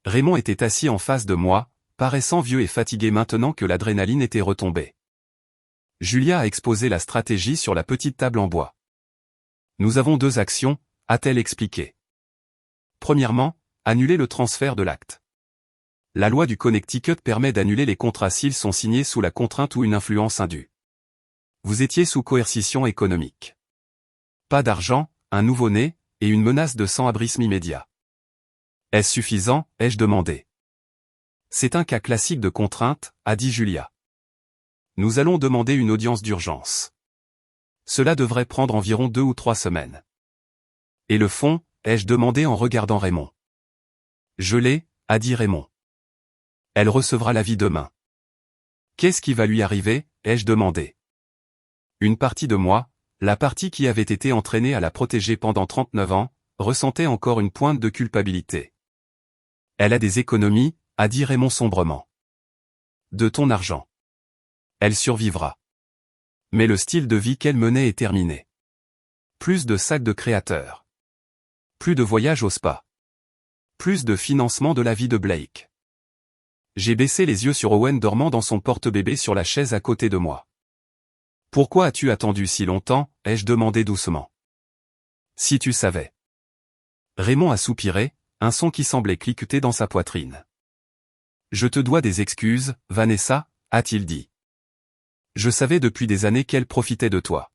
Raymond était assis en face de moi, paraissant vieux et fatigué maintenant que l'adrénaline était retombée. Julia a exposé la stratégie sur la petite table en bois. Nous avons 2 actions, a-t-elle expliqué. Premièrement, annuler le transfert de l'acte. La loi du Connecticut permet d'annuler les contrats s'ils sont signés sous la contrainte ou une influence indue. Vous étiez sous coercition économique. Pas d'argent, un nouveau-né, et une menace de sans-abrisme immédiat. Est-ce suffisant, ai-je demandé. C'est un cas classique de contrainte, a dit Julia. Nous allons demander une audience d'urgence. Cela devrait prendre environ 2 ou 3 semaines. Et le fond, ai-je demandé en regardant Raymond. Je l'ai, a dit Raymond. Elle recevra l'avis demain. Qu'est-ce qui va lui arriver, ai-je demandé. Une partie de moi, la partie qui avait été entraînée à la protéger pendant 39 ans, ressentait encore une pointe de culpabilité. Elle a des économies, a dit Raymond sombrement. De ton argent. Elle survivra. Mais le style de vie qu'elle menait est terminé. Plus de sacs de créateurs. Plus de voyage au spa. Plus de financement de la vie de Blake. J'ai baissé les yeux sur Owen dormant dans son porte-bébé sur la chaise à côté de moi. Pourquoi as-tu attendu si longtemps, ai-je demandé doucement. Si tu savais. Raymond a soupiré, un son qui semblait cliqueter dans sa poitrine. Je te dois des excuses, Vanessa, a-t-il dit. Je savais depuis des années qu'elle profitait de toi.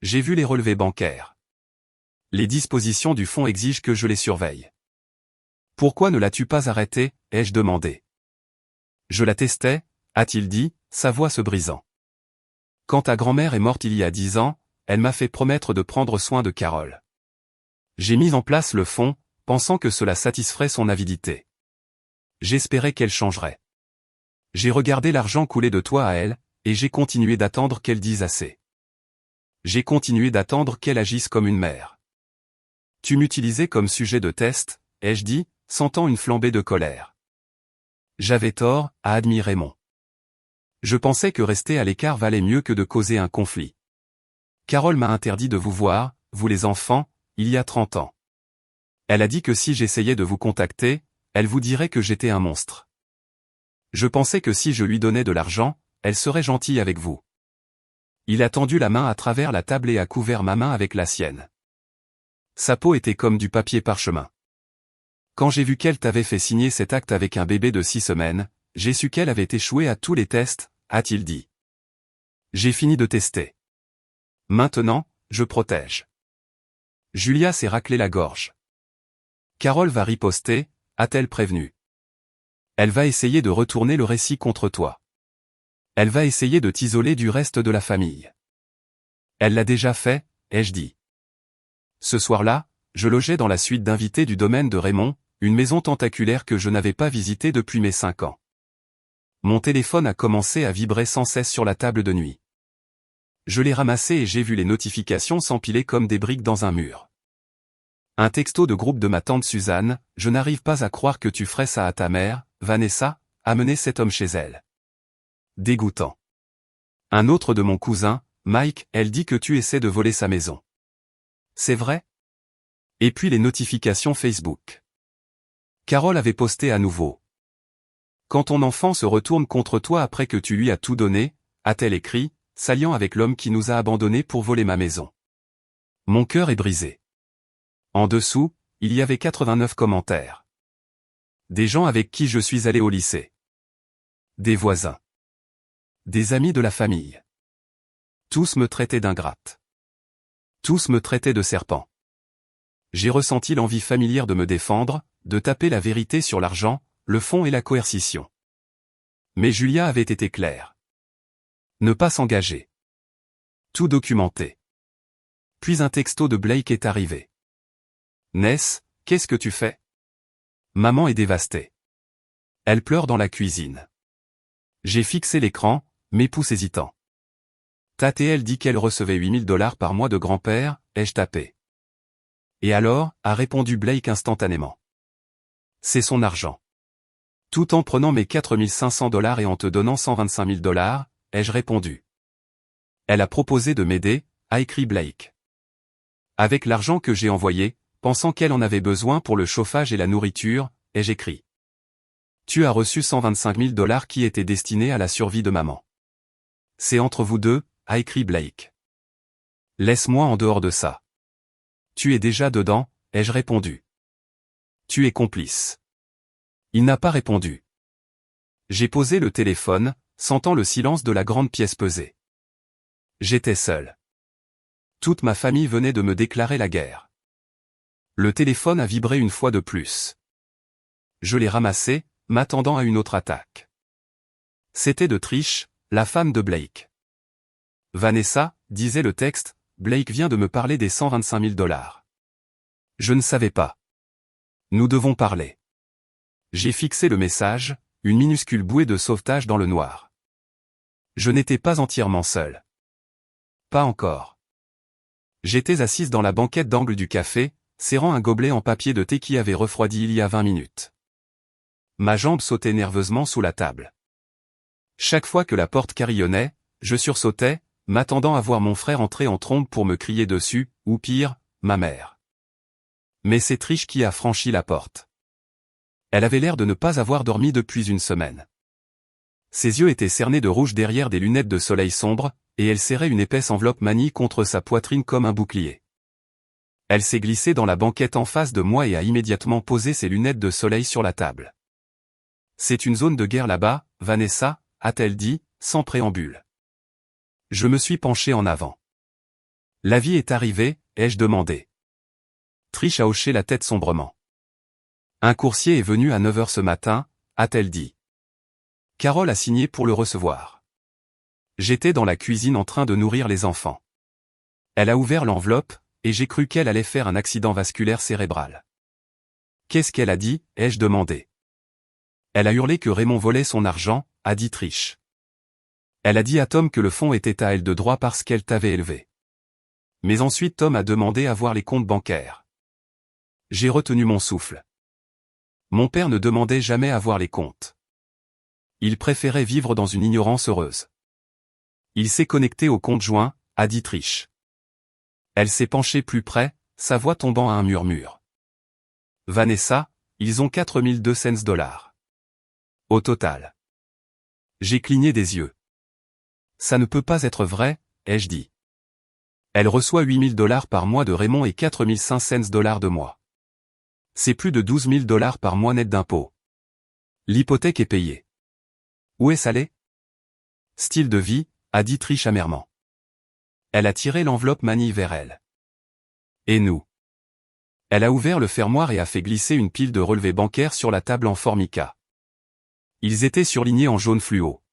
J'ai vu les relevés bancaires. Les dispositions du fonds exigent que je les surveille. Pourquoi ne l'as-tu pas arrêtée, ai-je demandé. Je la testais, a-t-il dit, sa voix se brisant. Quand ta grand-mère est morte il y a 10 ans, elle m'a fait promettre de prendre soin de Carole. J'ai mis en place le fonds, pensant que cela satisferait son avidité. J'espérais qu'elle changerait. J'ai regardé l'argent couler de toi à elle, et j'ai continué d'attendre qu'elle dise assez. J'ai continué d'attendre qu'elle agisse comme une mère. Tu m'utilisais comme sujet de test, ai-je dit, sentant une flambée de colère. J'avais tort, a admis Raymond. Je pensais que rester à l'écart valait mieux que de causer un conflit. Carole m'a interdit de vous voir, vous les enfants, il y a 30 ans. Elle a dit que si j'essayais de vous contacter, elle vous dirait que j'étais un monstre. Je pensais que si je lui donnais de l'argent, elle serait gentille avec vous. Il a tendu la main à travers la table et a couvert ma main avec la sienne. Sa peau était comme du papier parchemin. Quand j'ai vu qu'elle t'avait fait signer cet acte avec un bébé de 6 semaines, j'ai su qu'elle avait échoué à tous les tests, a-t-il dit. J'ai fini de tester. Maintenant, je protège. Julia s'est raclé la gorge. Carole va riposter, a-t-elle prévenu. Elle va essayer de retourner le récit contre toi. Elle va essayer de t'isoler du reste de la famille. Elle l'a déjà fait, ai-je dit. Ce soir-là, je logeais dans la suite d'invités du domaine de Raymond, une maison tentaculaire que je n'avais pas visitée depuis mes 5 ans. Mon téléphone a commencé à vibrer sans cesse sur la table de nuit. Je l'ai ramassé et j'ai vu les notifications s'empiler comme des briques dans un mur. Un texto de groupe de ma tante Suzanne, je n'arrive pas à croire que tu ferais ça à ta mère, Vanessa, amener cet homme chez elle. Dégoûtant. Un autre de mon cousin, Mike, elle dit que tu essaies de voler sa maison. C'est vrai? Et puis les notifications Facebook. Carole avait posté à nouveau. Quand ton enfant se retourne contre toi après que tu lui as tout donné, a-t-elle écrit, s'alliant avec l'homme qui nous a abandonnés pour voler ma maison. Mon cœur est brisé. En dessous, il y avait 89 commentaires. Des gens avec qui je suis allé au lycée. Des voisins. Des amis de la famille. Tous me traitaient d'ingrate. Tous me traitaient de serpent. J'ai ressenti l'envie familière de me défendre, de taper la vérité sur l'argent, le fond et la coercition. Mais Julia avait été claire. Ne pas s'engager. Tout documenté. Puis un texto de Blake est arrivé. Ness, qu'est-ce que tu fais? Maman est dévastée. Elle pleure dans la cuisine. J'ai fixé l'écran, mes pouces hésitants. Tate elle dit qu'elle recevait $8000 par mois de grand-père, ai-je tapé. Et alors, a répondu Blake instantanément. C'est son argent. Tout en prenant mes $4500 et en te donnant $125 000, ai-je répondu. Elle a proposé de m'aider, a écrit Blake. Avec l'argent que j'ai envoyé, pensant qu'elle en avait besoin pour le chauffage et la nourriture, ai-je écrit. Tu as reçu $125 000 qui étaient destinés à la survie de maman. C'est entre vous deux, a écrit Blake. Laisse-moi en dehors de ça. Tu es déjà dedans, ai-je répondu. Tu es complice. Il n'a pas répondu. J'ai posé le téléphone, sentant le silence de la grande pièce peser. J'étais seul. Toute ma famille venait de me déclarer la guerre. Le téléphone a vibré une fois de plus. Je l'ai ramassé, m'attendant à une autre attaque. C'était de Trish, la femme de Blake. Vanessa, disait le texte, Blake vient de me parler des $125 000. Je ne savais pas. Nous devons parler. J'ai fixé le message, une minuscule bouée de sauvetage dans le noir. Je n'étais pas entièrement seul. Pas encore. J'étais assise dans la banquette d'angle du café, serrant un gobelet en papier de thé qui avait refroidi il y a 20 minutes. Ma jambe sautait nerveusement sous la table. Chaque fois que la porte carillonnait, je sursautais, m'attendant à voir mon frère entrer en trombe pour me crier dessus, ou pire, ma mère. Mais c'est Trish qui a franchi la porte. Elle avait l'air de ne pas avoir dormi depuis une semaine. Ses yeux étaient cernés de rouge derrière des lunettes de soleil sombre, et elle serrait une épaisse enveloppe manie contre sa poitrine comme un bouclier. Elle s'est glissée dans la banquette en face de moi et a immédiatement posé ses lunettes de soleil sur la table. C'est une zone de guerre là-bas, Vanessa, a-t-elle dit, sans préambule. Je me suis penché en avant. La vie est arrivée, ai-je demandé. Trish a hoché la tête sombrement. Un coursier est venu à 9 h ce matin, a-t-elle dit. Carole a signé pour le recevoir. J'étais dans la cuisine en train de nourrir les enfants. Elle a ouvert l'enveloppe, et j'ai cru qu'elle allait faire un accident vasculaire cérébral. Qu'est-ce qu'elle a dit, ai-je demandé. Elle a hurlé que Raymond volait son argent, a dit Trish. Elle a dit à Tom que le fonds était à elle de droit parce qu'elle t'avait élevé. Mais ensuite Tom a demandé à voir les comptes bancaires. J'ai retenu mon souffle. Mon père ne demandait jamais à voir les comptes. Il préférait vivre dans une ignorance heureuse. Il s'est connecté au compte joint, a dit Trish. Elle s'est penchée plus près, sa voix tombant à un murmure. Vanessa, ils ont 4200 $. Au total. J'ai cligné des yeux. Ça ne peut pas être vrai, ai-je dit. Elle reçoit 8000 $ par mois de Raymond et 4500 $ de moi. C'est plus de 12 000 $ par mois net d'impôts. L'hypothèque est payée. Où est-ce allé? Style de vie, a dit Trish amèrement. Elle a tiré l'enveloppe manie vers elle. Et nous? Elle a ouvert le fermoir et a fait glisser une pile de relevés bancaires sur la table en formica. Ils étaient surlignés en jaune fluo.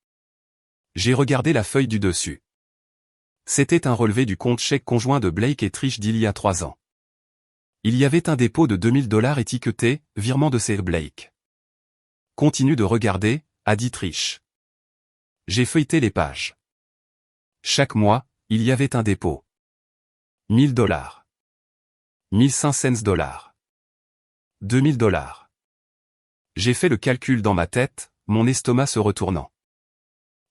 J'ai regardé la feuille du dessus. C'était un relevé du compte chèque conjoint de Blake et Trish d'il y a 3 ans. Il y avait un dépôt de 2000 $ étiqueté « Virement de Sir Blake ». Continue de regarder, a dit Trish. J'ai feuilleté les pages. Chaque mois, il y avait un dépôt. 1000 $. 1500 $. 2000 $. J'ai fait le calcul dans ma tête, mon estomac se retournant.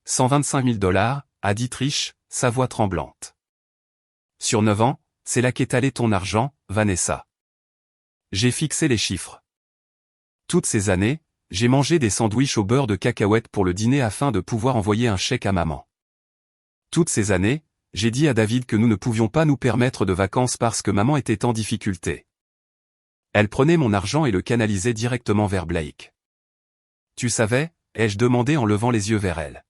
125 000 $, a dit Trish, sa voix tremblante. Sur 9 ans, c'est là qu'est allé ton argent, Vanessa. J'ai fixé les chiffres. Toutes ces années, j'ai mangé des sandwichs au beurre de cacahuète pour le dîner afin de pouvoir envoyer un chèque à maman. Toutes ces années, j'ai dit à David que nous ne pouvions pas nous permettre de vacances parce que maman était en difficulté. Elle prenait mon argent et le canalisait directement vers Blake. Tu savais, ai-je demandé en levant les yeux vers elle.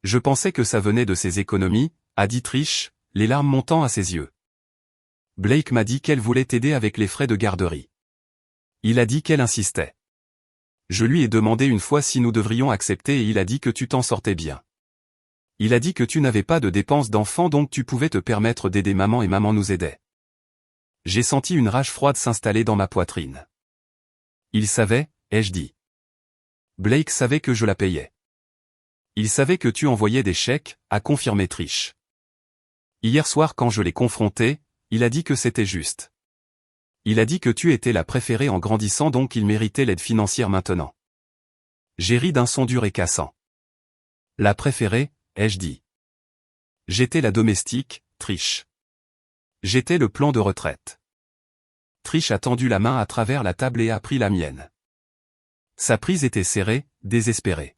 Je pensais que ça venait de ses économies, a dit Trish, les larmes montant à ses yeux. Blake m'a dit qu'elle voulait t'aider avec les frais de garderie. Il a dit qu'elle insistait. Je lui ai demandé une fois si nous devrions accepter et il a dit que tu t'en sortais bien. Il a dit que tu n'avais pas de dépenses d'enfant donc tu pouvais te permettre d'aider maman et maman nous aidait. J'ai senti une rage froide s'installer dans ma poitrine. Il savait, ai-je dit. Blake savait que je la payais. Il savait que tu envoyais des chèques, a confirmé Trish. Hier soir quand je l'ai confronté, il a dit que c'était juste. Il a dit que tu étais la préférée en grandissant donc il méritait l'aide financière maintenant. J'ai ri d'un son dur et cassant. La préférée, ai-je dit. J'étais la domestique, Trish. J'étais le plan de retraite. Trish a tendu la main à travers la table et a pris la mienne. Sa prise était serrée, désespérée.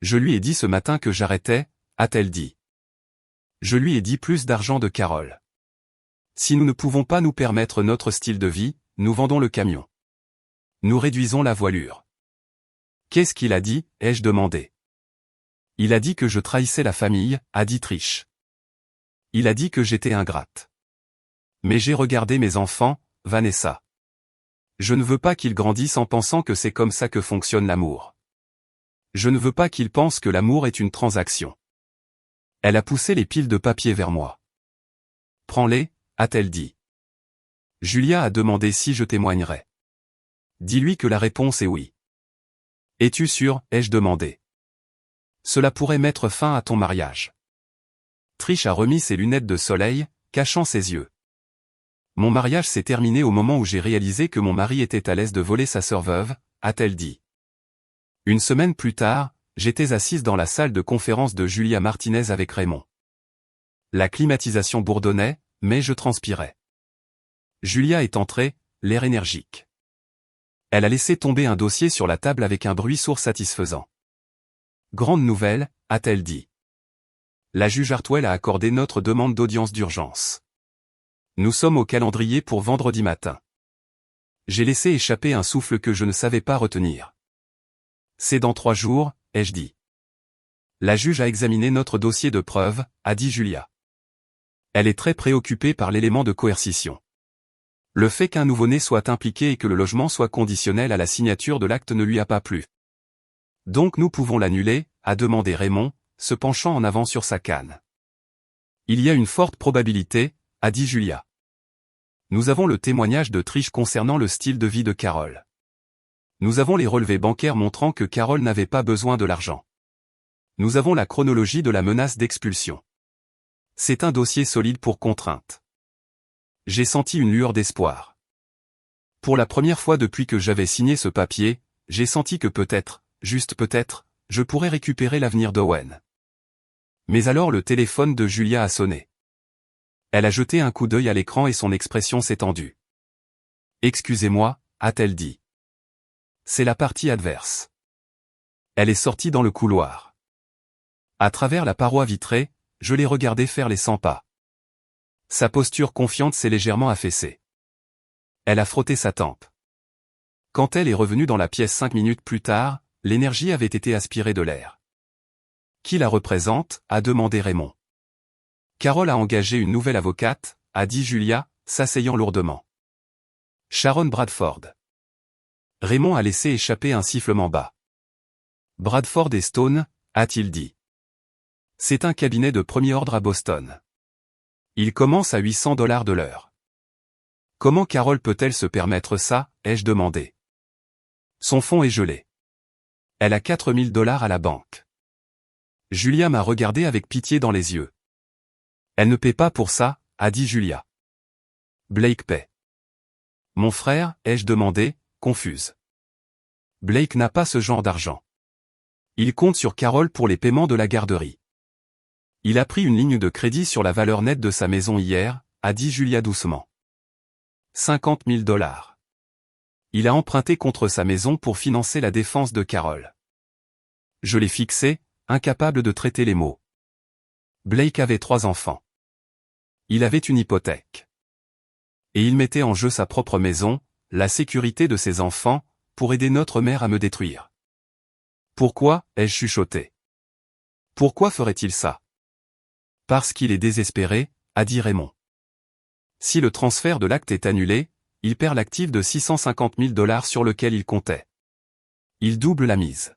Je lui ai dit ce matin que j'arrêtais, a-t-elle dit. Je lui ai dit plus d'argent de Carole. Si nous ne pouvons pas nous permettre notre style de vie, nous vendons le camion. Nous réduisons la voilure. Qu'est-ce qu'il a dit, ai-je demandé. Il a dit que je trahissais la famille, a dit Trish. Il a dit que j'étais ingrate. Mais j'ai regardé mes enfants, Vanessa. Je ne veux pas qu'ils grandissent en pensant que c'est comme ça que fonctionne l'amour. Je ne veux pas qu'ils pensent que l'amour est une transaction. Elle a poussé les piles de papier vers moi. Prends-les, a-t-elle dit. Julia a demandé si je témoignerais. Dis-lui que la réponse est oui. Es-tu sûr, ai-je demandé. Cela pourrait mettre fin à ton mariage. Trish a remis ses lunettes de soleil, cachant ses yeux. Mon mariage s'est terminé au moment où j'ai réalisé que mon mari était à l'aise de voler sa sœur veuve, a-t-elle dit. Une semaine plus tard, j'étais assise dans la salle de conférence de Julia Martinez avec Raymond. La climatisation bourdonnait, mais je transpirais. Julia est entrée, l'air énergique. Elle a laissé tomber un dossier sur la table avec un bruit sourd satisfaisant. Grande nouvelle, a-t-elle dit. La juge Hartwell a accordé notre demande d'audience d'urgence. Nous sommes au calendrier pour vendredi matin. J'ai laissé échapper un souffle que je ne savais pas retenir. C'est dans 3 jours, ai-je dit. La juge a examiné notre dossier de preuve, a dit Julia. Elle est très préoccupée par l'élément de coercition. Le fait qu'un nouveau-né soit impliqué et que le logement soit conditionnel à la signature de l'acte ne lui a pas plu. Donc nous pouvons l'annuler, a demandé Raymond, se penchant en avant sur sa canne. Il y a une forte probabilité, a dit Julia. Nous avons le témoignage de Trish concernant le style de vie de Carol. Nous avons les relevés bancaires montrant que Carol n'avait pas besoin de l'argent. Nous avons la chronologie de la menace d'expulsion. C'est un dossier solide pour contrainte. J'ai senti une lueur d'espoir. Pour la première fois depuis que j'avais signé ce papier, j'ai senti que peut-être, juste peut-être, je pourrais récupérer l'avenir d'Owen. Mais alors le téléphone de Julia a sonné. Elle a jeté un coup d'œil à l'écran et son expression s'est tendue. « Excusez-moi » a-t-elle dit. C'est la partie adverse. Elle est sortie dans le couloir. À travers la paroi vitrée, je l'ai regardée faire les 100 pas. Sa posture confiante s'est légèrement affaissée. Elle a frotté sa tempe. Quand elle est revenue dans la pièce 5 minutes plus tard, l'énergie avait été aspirée de l'air. « Qui la représente » a demandé Raymond. Carol a engagé une nouvelle avocate, a dit Julia, s'asseyant lourdement. Sharon Bradford. Raymond a laissé échapper un sifflement bas. Bradford et Stone, a-t-il dit. C'est un cabinet de premier ordre à Boston. Il commence à $800 de l'heure. Comment Carol peut-elle se permettre ça, ai-je demandé. Son fonds est gelé. Elle a $4000 à la banque. Julia m'a regardé avec pitié dans les yeux. Elle ne paie pas pour ça, a dit Julia. Blake paie. Mon frère, ai-je demandé, confuse. Blake n'a pas ce genre d'argent. Il compte sur Carol pour les paiements de la garderie. Il a pris une ligne de crédit sur la valeur nette de sa maison hier, a dit Julia doucement. $50 000. Il a emprunté contre sa maison pour financer la défense de Carol. Je l'ai fixé, incapable de traiter les mots. Blake avait 3 enfants. Il avait une hypothèque. Et il mettait en jeu sa propre maison, la sécurité de ses enfants, pour aider notre mère à me détruire. Pourquoi, ai-je chuchoté. Pourquoi ferait-il ça? Parce qu'il est désespéré, a dit Raymond. Si le transfert de l'acte est annulé, il perd l'actif de $650 000 sur lequel il comptait. Il double la mise.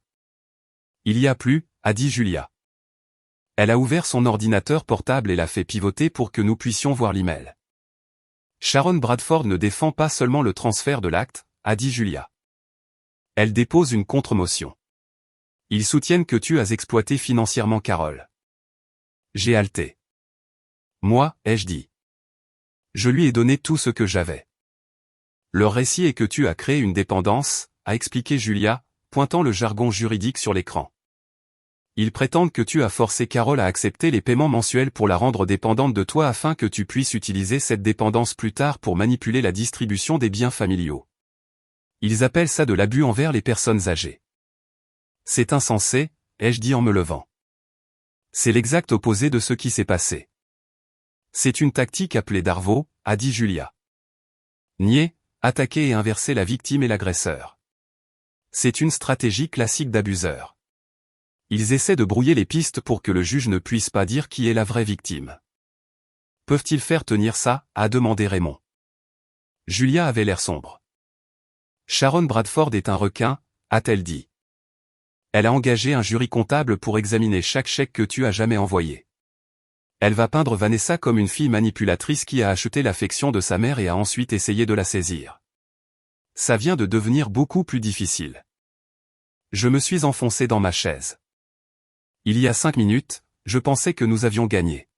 Il y a plus, a dit Julia. Elle a ouvert son ordinateur portable et l'a fait pivoter pour que nous puissions voir l'email. Sharon Bradford ne défend pas seulement le transfert de l'acte, a dit Julia. Elle dépose une contre-motion. Ils soutiennent que tu as exploité financièrement Carol. J'ai halté. Moi, ai-je dit. Je lui ai donné tout ce que j'avais. Leur récit est que tu as créé une dépendance, a expliqué Julia, pointant le jargon juridique sur l'écran. Ils prétendent que tu as forcé Carol à accepter les paiements mensuels pour la rendre dépendante de toi afin que tu puisses utiliser cette dépendance plus tard pour manipuler la distribution des biens familiaux. Ils appellent ça de l'abus envers les personnes âgées. C'est insensé, ai-je dit en me levant. C'est l'exact opposé de ce qui s'est passé. C'est une tactique appelée Darvo, a dit Julia. Nier, attaquer et inverser la victime et l'agresseur. C'est une stratégie classique d'abuseur. Ils essaient de brouiller les pistes pour que le juge ne puisse pas dire qui est la vraie victime. Peuvent-ils faire tenir ça, a demandé Raymond. Julia avait l'air sombre. Sharon Bradford est un requin, a-t-elle dit. Elle a engagé un jury comptable pour examiner chaque chèque que tu as jamais envoyé. Elle va peindre Vanessa comme une fille manipulatrice qui a acheté l'affection de sa mère et a ensuite essayé de la saisir. Ça vient de devenir beaucoup plus difficile. Je me suis enfoncé dans ma chaise. Il y a 5 minutes, je pensais que nous avions gagné.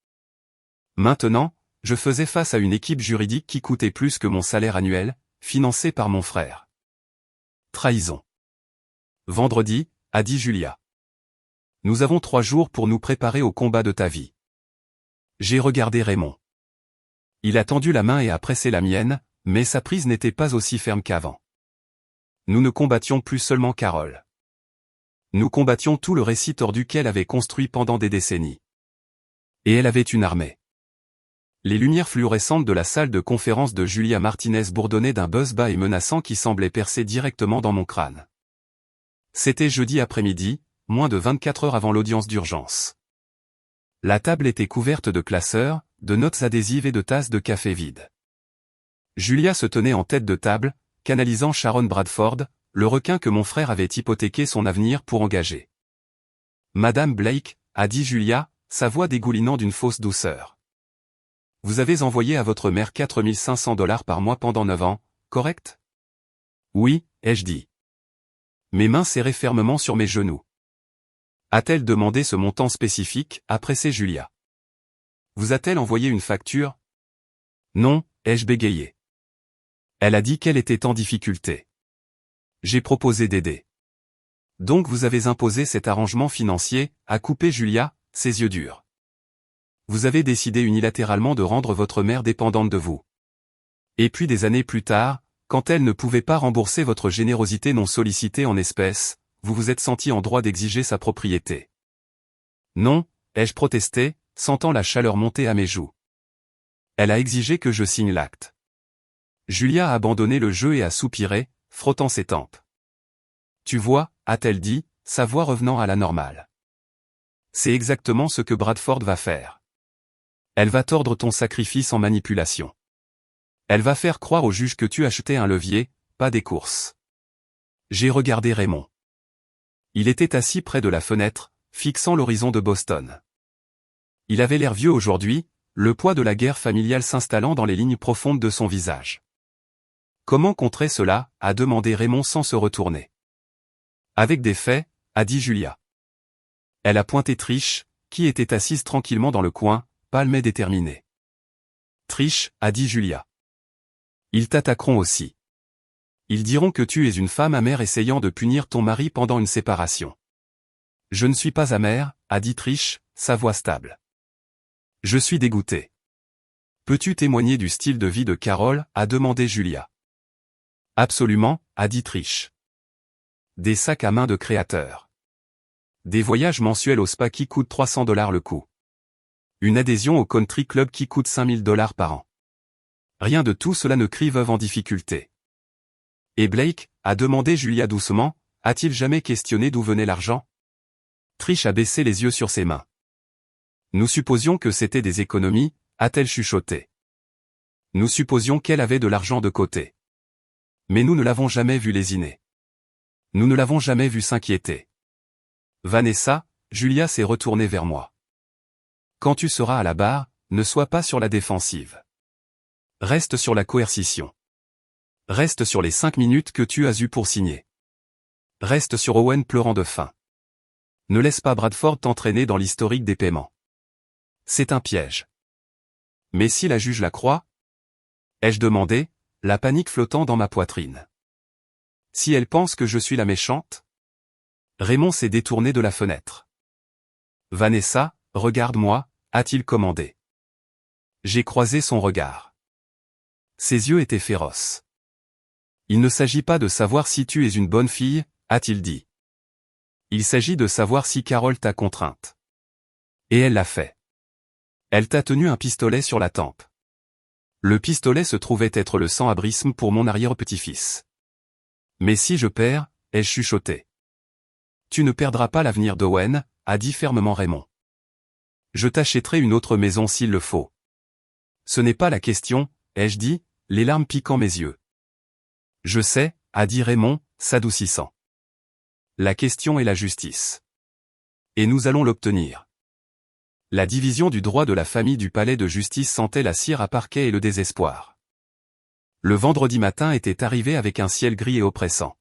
Maintenant, je faisais face à une équipe juridique qui coûtait plus que mon salaire annuel, financée par mon frère. Trahison. Vendredi, a dit Julia. Nous avons 3 jours pour nous préparer au combat de ta vie. J'ai regardé Raymond. Il a tendu la main et a pressé la mienne, Mais sa prise n'était pas aussi ferme qu'avant. Nous ne combattions plus seulement Carole. Nous combattions tout le récit tordu qu'elle avait construit pendant des décennies. Et elle avait une armée. Les lumières fluorescentes de la salle de conférence de Julia Martinez bourdonnaient d'un buzz bas et menaçant qui semblait percer directement dans mon crâne. C'était jeudi après-midi, moins de 24 heures avant l'audience d'urgence. La table était couverte de classeurs, de notes adhésives et de tasses de café vides. Julia se tenait en tête de table, canalisant Sharon Bradford, le requin que mon frère avait hypothéqué son avenir pour engager. « Madame Blake », a dit Julia, sa voix dégoulinant d'une fausse douceur. « Vous avez envoyé à votre mère 4 500 $ par mois pendant 9 ans, correct ? » « Oui », ai-je dit. Mes mains serraient fermement sur mes genoux. « A-t-elle demandé ce montant spécifique » a pressé Julia. « Vous a-t-elle envoyé une facture ?»« Non », ai-je bégayé. Elle a dit qu'elle était en difficulté. J'ai proposé d'aider. « Donc vous avez imposé cet arrangement financier » a coupé Julia, ses yeux durs. « Vous avez décidé unilatéralement de rendre votre mère dépendante de vous. Et puis des années plus tard, quand elle ne pouvait pas rembourser votre générosité non sollicitée en espèces, vous vous êtes senti en droit d'exiger sa propriété. »« Non » ai-je protesté, sentant la chaleur monter à mes joues. Elle a exigé que je signe l'acte. Julia a abandonné le jeu et a soupiré, frottant ses tempes. « Tu vois » a-t-elle dit, sa voix revenant à la normale. « C'est exactement ce que Bradford va faire. Elle va tordre ton sacrifice en manipulation. Elle va faire croire au juge que tu achetais un levier, pas des courses. » J'ai regardé Raymond. Il était assis près de la fenêtre, fixant l'horizon de Boston. Il avait l'air vieux aujourd'hui, le poids de la guerre familiale s'installant dans les lignes profondes de son visage. « Comment contrer cela » a demandé Raymond sans se retourner. « Avec des faits » a dit Julia. Elle a pointé Trish, qui était assise tranquillement dans le coin, pâle mais déterminée. « Trish » a dit Julia. « Ils t'attaqueront aussi. Ils diront que tu es une femme amère essayant de punir ton mari pendant une séparation. »« Je ne suis pas amère » a dit Trish, sa voix stable. « Je suis dégoûtée. »« Peux-tu témoigner du style de vie de Carole » a demandé Julia. « Absolument » a dit Trish. « Des sacs à main de créateurs. Des voyages mensuels au spa qui coûtent 300 $ le coup. Une adhésion au country club qui coûte 5 000 $ par an. Rien de tout cela ne crie veuve en difficulté. » « Et Blake » a demandé Julia doucement, « a-t-il jamais questionné d'où venait l'argent ?» Trish a baissé les yeux sur ses mains. « Nous supposions que c'était des économies » a-t-elle chuchoté. « Nous supposions qu'elle avait de l'argent de côté. Mais nous ne l'avons jamais vue lésiner. Nous ne l'avons jamais vue s'inquiéter. » Vanessa, Julia s'est retournée vers moi. « Quand tu seras à la barre, ne sois pas sur la défensive. Reste sur la coercition. Reste sur les 5 minutes que tu as eues pour signer. Reste sur Owen pleurant de faim. Ne laisse pas Bradford t'entraîner dans l'historique des paiements. C'est un piège. » « Mais si la juge la croit ?» ai-je demandé, la panique flottant dans ma poitrine. « Si elle pense que je suis la méchante ?» Raymond s'est détourné de la fenêtre. « Vanessa, regarde-moi » a-t-il commandé. J'ai croisé son regard. Ses yeux étaient féroces. « Il ne s'agit pas de savoir si tu es une bonne fille » a-t-il dit. « Il s'agit de savoir si Carole t'a contrainte. » Et elle l'a fait. Elle t'a tenu un pistolet sur la tempe. Le pistolet se trouvait être le sans-abrisme pour mon arrière-petit-fils. « Mais si je perds » ai-je chuchoté. « Tu ne perdras pas l'avenir d'Owen » a dit fermement Raymond. « Je t'achèterai une autre maison s'il le faut. »« Ce n'est pas la question » ai-je dit, les larmes piquant mes yeux. « Je sais » a dit Raymond, s'adoucissant. « La question est la justice. Et nous allons l'obtenir. » La division du droit de la famille du palais de justice sentait la cire à parquet et le désespoir. Le vendredi matin était arrivé avec un ciel gris et oppressant.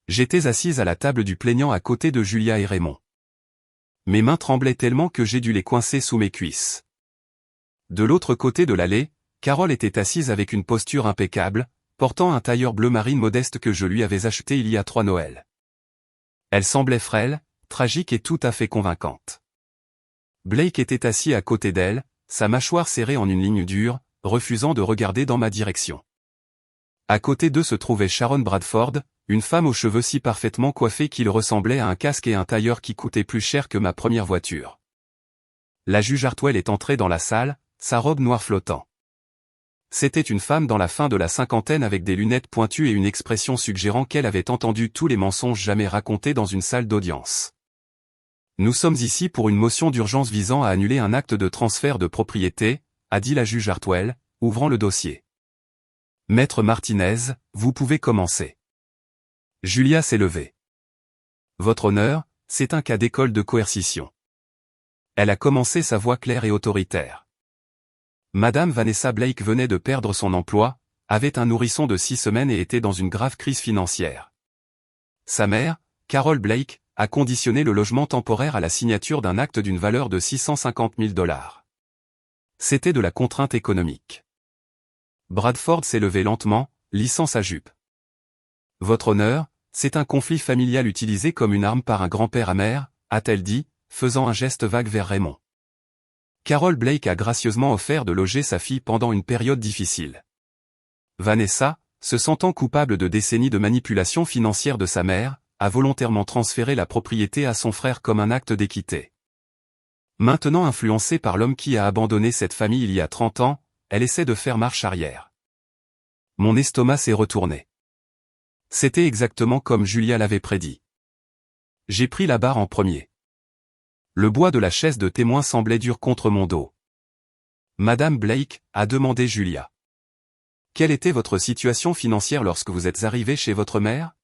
J'étais assise à la table du plaignant à côté de Julia et Raymond. Mes mains tremblaient tellement que j'ai dû les coincer sous mes cuisses. De l'autre côté de l'allée, Carole était assise avec une posture impeccable, portant un tailleur bleu marine modeste que je lui avais acheté il y a 3 Noëls. Elle semblait frêle, tragique et tout à fait convaincante. Blake était assis à côté d'elle, sa mâchoire serrée en une ligne dure, refusant de regarder dans ma direction. À côté d'eux se trouvait Sharon Bradford, une femme aux cheveux si parfaitement coiffés qu'il ressemblait à un casque et un tailleur qui coûtait plus cher que ma première voiture. La juge Hartwell est entrée dans la salle, sa robe noire flottant. C'était une femme dans la fin de la cinquantaine avec des lunettes pointues et une expression suggérant qu'elle avait entendu tous les mensonges jamais racontés dans une salle d'audience. Nous sommes ici pour une motion d'urgence visant à annuler un acte de transfert de propriété, a dit la juge Hartwell, ouvrant le dossier. Maître Martinez, vous pouvez commencer. Julia s'est levée. Votre honneur, c'est un cas d'école de coercition. Elle a commencé sa voix claire et autoritaire. Madame Vanessa Blake venait de perdre son emploi, avait un nourrisson de 6 semaines et était dans une grave crise financière. Sa mère, Carol Blake, a conditionné le logement temporaire à la signature d'un acte d'une valeur de 650 000 $. C'était de la contrainte économique. Bradford s'est levé lentement, lissant sa jupe. Votre honneur, c'est un conflit familial utilisé comme une arme par un grand-père amer, a-t-elle dit, faisant un geste vague vers Raymond. Carol Blake a gracieusement offert de loger sa fille pendant une période difficile. Vanessa, se sentant coupable de décennies de manipulation financière de sa mère, a volontairement transféré la propriété à son frère comme un acte d'équité. Maintenant influencée par l'homme qui a abandonné cette famille il y a 30 ans, elle essaie de faire marche arrière. Mon estomac s'est retourné. C'était exactement comme Julia l'avait prédit. J'ai pris la barre en premier. Le bois de la chaise de témoin semblait dur contre mon dos. Madame Blake, a demandé Julia. Quelle était votre situation financière lorsque vous êtes arrivée chez votre mère?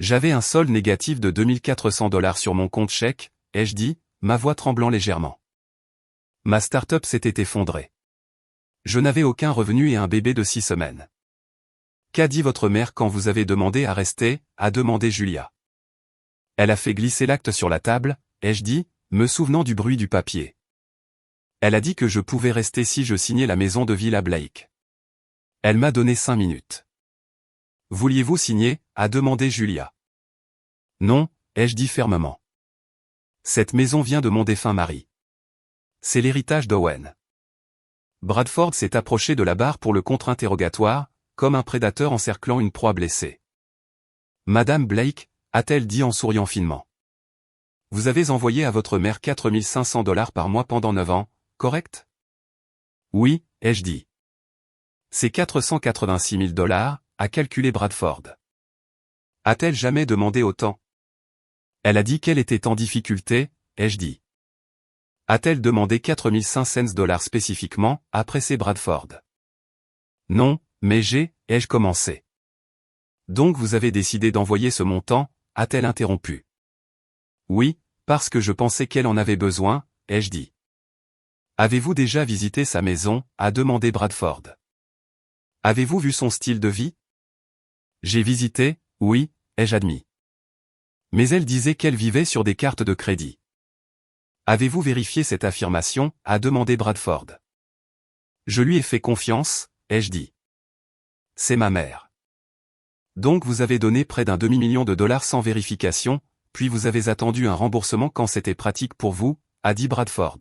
J'avais un solde négatif de 2400 $ sur mon compte chèque, ai-je dit, ma voix tremblant légèrement. Ma start-up s'était effondrée. Je n'avais aucun revenu et un bébé de 6 semaines. Qu'a dit votre mère quand vous avez demandé à rester, a demandé Julia. Elle a fait glisser l'acte sur la table, ai-je dit, me souvenant du bruit du papier. Elle a dit que je pouvais rester si je signais la maison de Villa Blake. Elle m'a donné 5 minutes. Vouliez-vous signer, a demandé Julia. Non, ai-je dit fermement. Cette maison vient de mon défunt mari. C'est l'héritage d'Owen. Bradford s'est approché de la barre pour le contre-interrogatoire, comme un prédateur encerclant une proie blessée. Madame Blake, a-t-elle dit en souriant finement. Vous avez envoyé à votre mère 4 500 $ par mois pendant 9 ans, correct? Oui, ai-je dit. C'est 486 000 $, a calculé Bradford. A-t-elle jamais demandé autant? Elle a dit qu'elle était en difficulté, ai-je dit. A-t-elle demandé 4 500 $ spécifiquement, a pressé Bradford. Non, mais ai-je commencé. Donc vous avez décidé d'envoyer ce montant, a-t-elle interrompu. Oui, parce que je pensais qu'elle en avait besoin, ai-je dit. Avez-vous déjà visité sa maison, a demandé Bradford. Avez-vous vu son style de vie? J'ai visité, oui, ai-je admis. Mais elle disait qu'elle vivait sur des cartes de crédit. Avez-vous vérifié cette affirmation, a demandé Bradford. Je lui ai fait confiance, ai-je dit. C'est ma mère. Donc vous avez donné près d'un demi-million de dollars sans vérification, puis vous avez attendu un remboursement quand c'était pratique pour vous, a dit Bradford.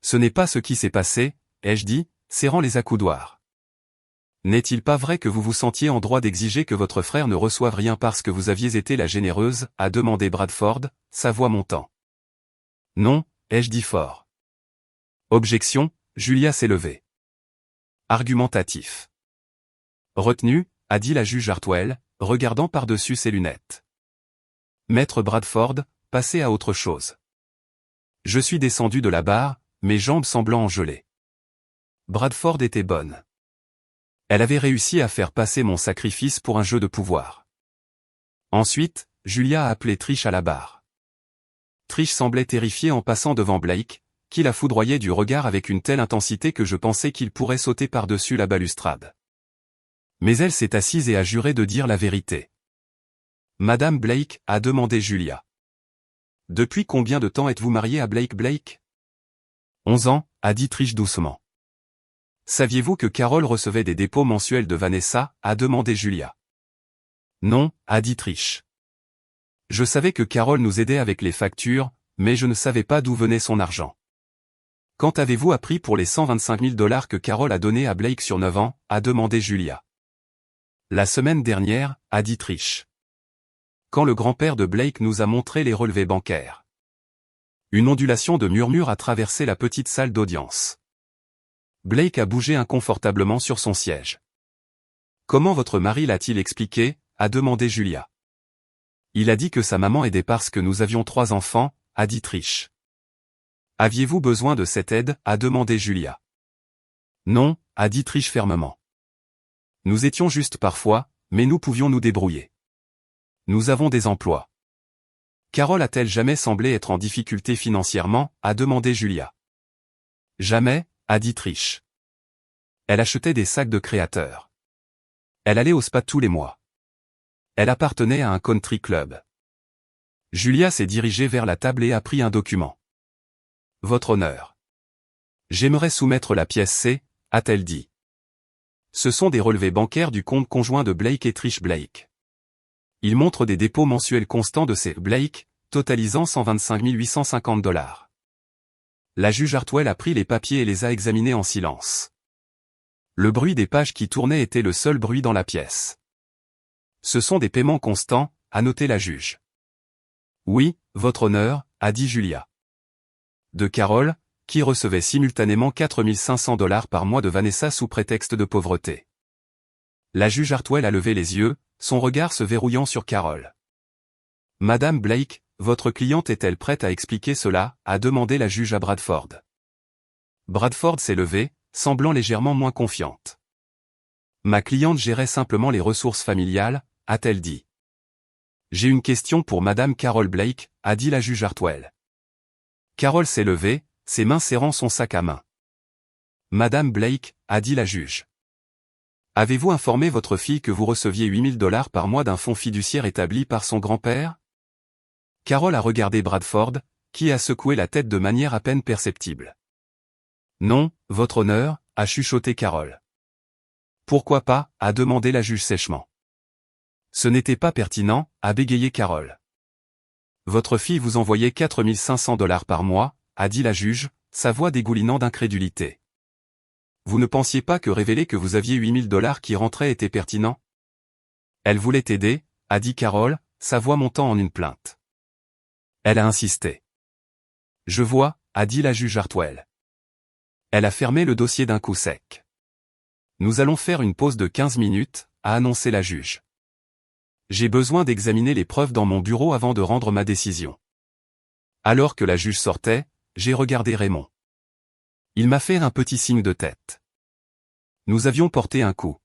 Ce n'est pas ce qui s'est passé, ai-je dit, serrant les accoudoirs. N'est-il pas vrai que vous vous sentiez en droit d'exiger que votre frère ne reçoive rien parce que vous aviez été la généreuse, a demandé Bradford, sa voix montant. Non, ai-je dit fort. Objection, Julia s'est levée. Argumentatif. Retenu, a dit la juge Hartwell, regardant par-dessus ses lunettes. Maître Bradford, passez à autre chose. Je suis descendu de la barre, mes jambes semblant en gelée. Bradford était bonne. Elle avait réussi à faire passer mon sacrifice pour un jeu de pouvoir. Ensuite, Julia a appelé Trish à la barre. Trish semblait terrifiée en passant devant Blake, qui la foudroyait du regard avec une telle intensité que je pensais qu'il pourrait sauter par-dessus la balustrade. Mais elle s'est assise et a juré de dire la vérité. Madame Blake, a demandé Julia. Depuis combien de temps êtes-vous mariée à Blake Blake? 11 ans, a dit Trish doucement. Saviez-vous que Carol recevait des dépôts mensuels de Vanessa, a demandé Julia. Non, a dit Trish. Je savais que Carol nous aidait avec les factures, mais je ne savais pas d'où venait son argent. Quand avez-vous appris pour les 125 000 $ que Carol a donné à Blake sur 9 ans, a demandé Julia. La semaine dernière, a dit Trish. Quand le grand-père de Blake nous a montré les relevés bancaires. Une ondulation de murmures a traversé la petite salle d'audience. Blake a bougé inconfortablement sur son siège. Comment votre mari l'a-t-il expliqué, a demandé Julia. Il a dit que sa maman aidait parce que nous avions 3 enfants, a dit Trish. Aviez-vous besoin de cette aide, a demandé Julia. Non, a dit Trish fermement. Nous étions juste parfois, mais nous pouvions nous débrouiller. Nous avons des emplois. Carole a-t-elle jamais semblé être en difficulté financièrement, a demandé Julia. Jamais, a dit Trish. Elle achetait des sacs de créateurs. Elle allait au spa tous les mois. Elle appartenait à un country club. Julia s'est dirigée vers la table et a pris un document. Votre honneur. J'aimerais soumettre la pièce C, a-t-elle dit. Ce sont des relevés bancaires du compte conjoint de Blake et Trish Blake. Ils montrent des dépôts mensuels constants de ces Blake, totalisant 125 850 $. La juge Hartwell a pris les papiers et les a examinés en silence. Le bruit des pages qui tournaient était le seul bruit dans la pièce. Ce sont des paiements constants, a noté la juge. Oui, votre honneur, a dit Julia. De Carole, qui recevait simultanément 4 500 $ par mois de Vanessa sous prétexte de pauvreté. La juge Hartwell a levé les yeux, son regard se verrouillant sur Carole. Madame Blake, votre cliente est-elle prête à expliquer cela, a demandé la juge à Bradford. Bradford s'est levée, semblant légèrement moins confiante. Ma cliente gérait simplement les ressources familiales, a-t-elle dit. J'ai une question pour Madame Carole Blake, a dit la juge Hartwell. Carole s'est levée, ses mains serrant son sac à main. Madame Blake, a dit la juge. Avez-vous informé votre fille que vous receviez 8 000 $ par mois d'un fonds fiduciaire établi par son grand-père? Carole a regardé Bradford, qui a secoué la tête de manière à peine perceptible. Non, votre honneur, a chuchoté Carole. Pourquoi pas, a demandé la juge sèchement. Ce n'était pas pertinent, a bégayé Carole. Votre fille vous envoyait 4 500 $ par mois, a dit la juge, sa voix dégoulinant d'incrédulité. Vous ne pensiez pas que révéler que vous aviez 8 000 $ qui rentraient était pertinent? Elle voulait t'aider, a dit Carole, sa voix montant en une plainte. Elle a insisté. Je vois, a dit la juge Hartwell. Elle a fermé le dossier d'un coup sec. Nous allons faire une pause de 15 minutes, a annoncé la juge. J'ai besoin d'examiner les preuves dans mon bureau avant de rendre ma décision. Alors que la juge sortait, j'ai regardé Raymond. Il m'a fait un petit signe de tête. Nous avions porté un coup.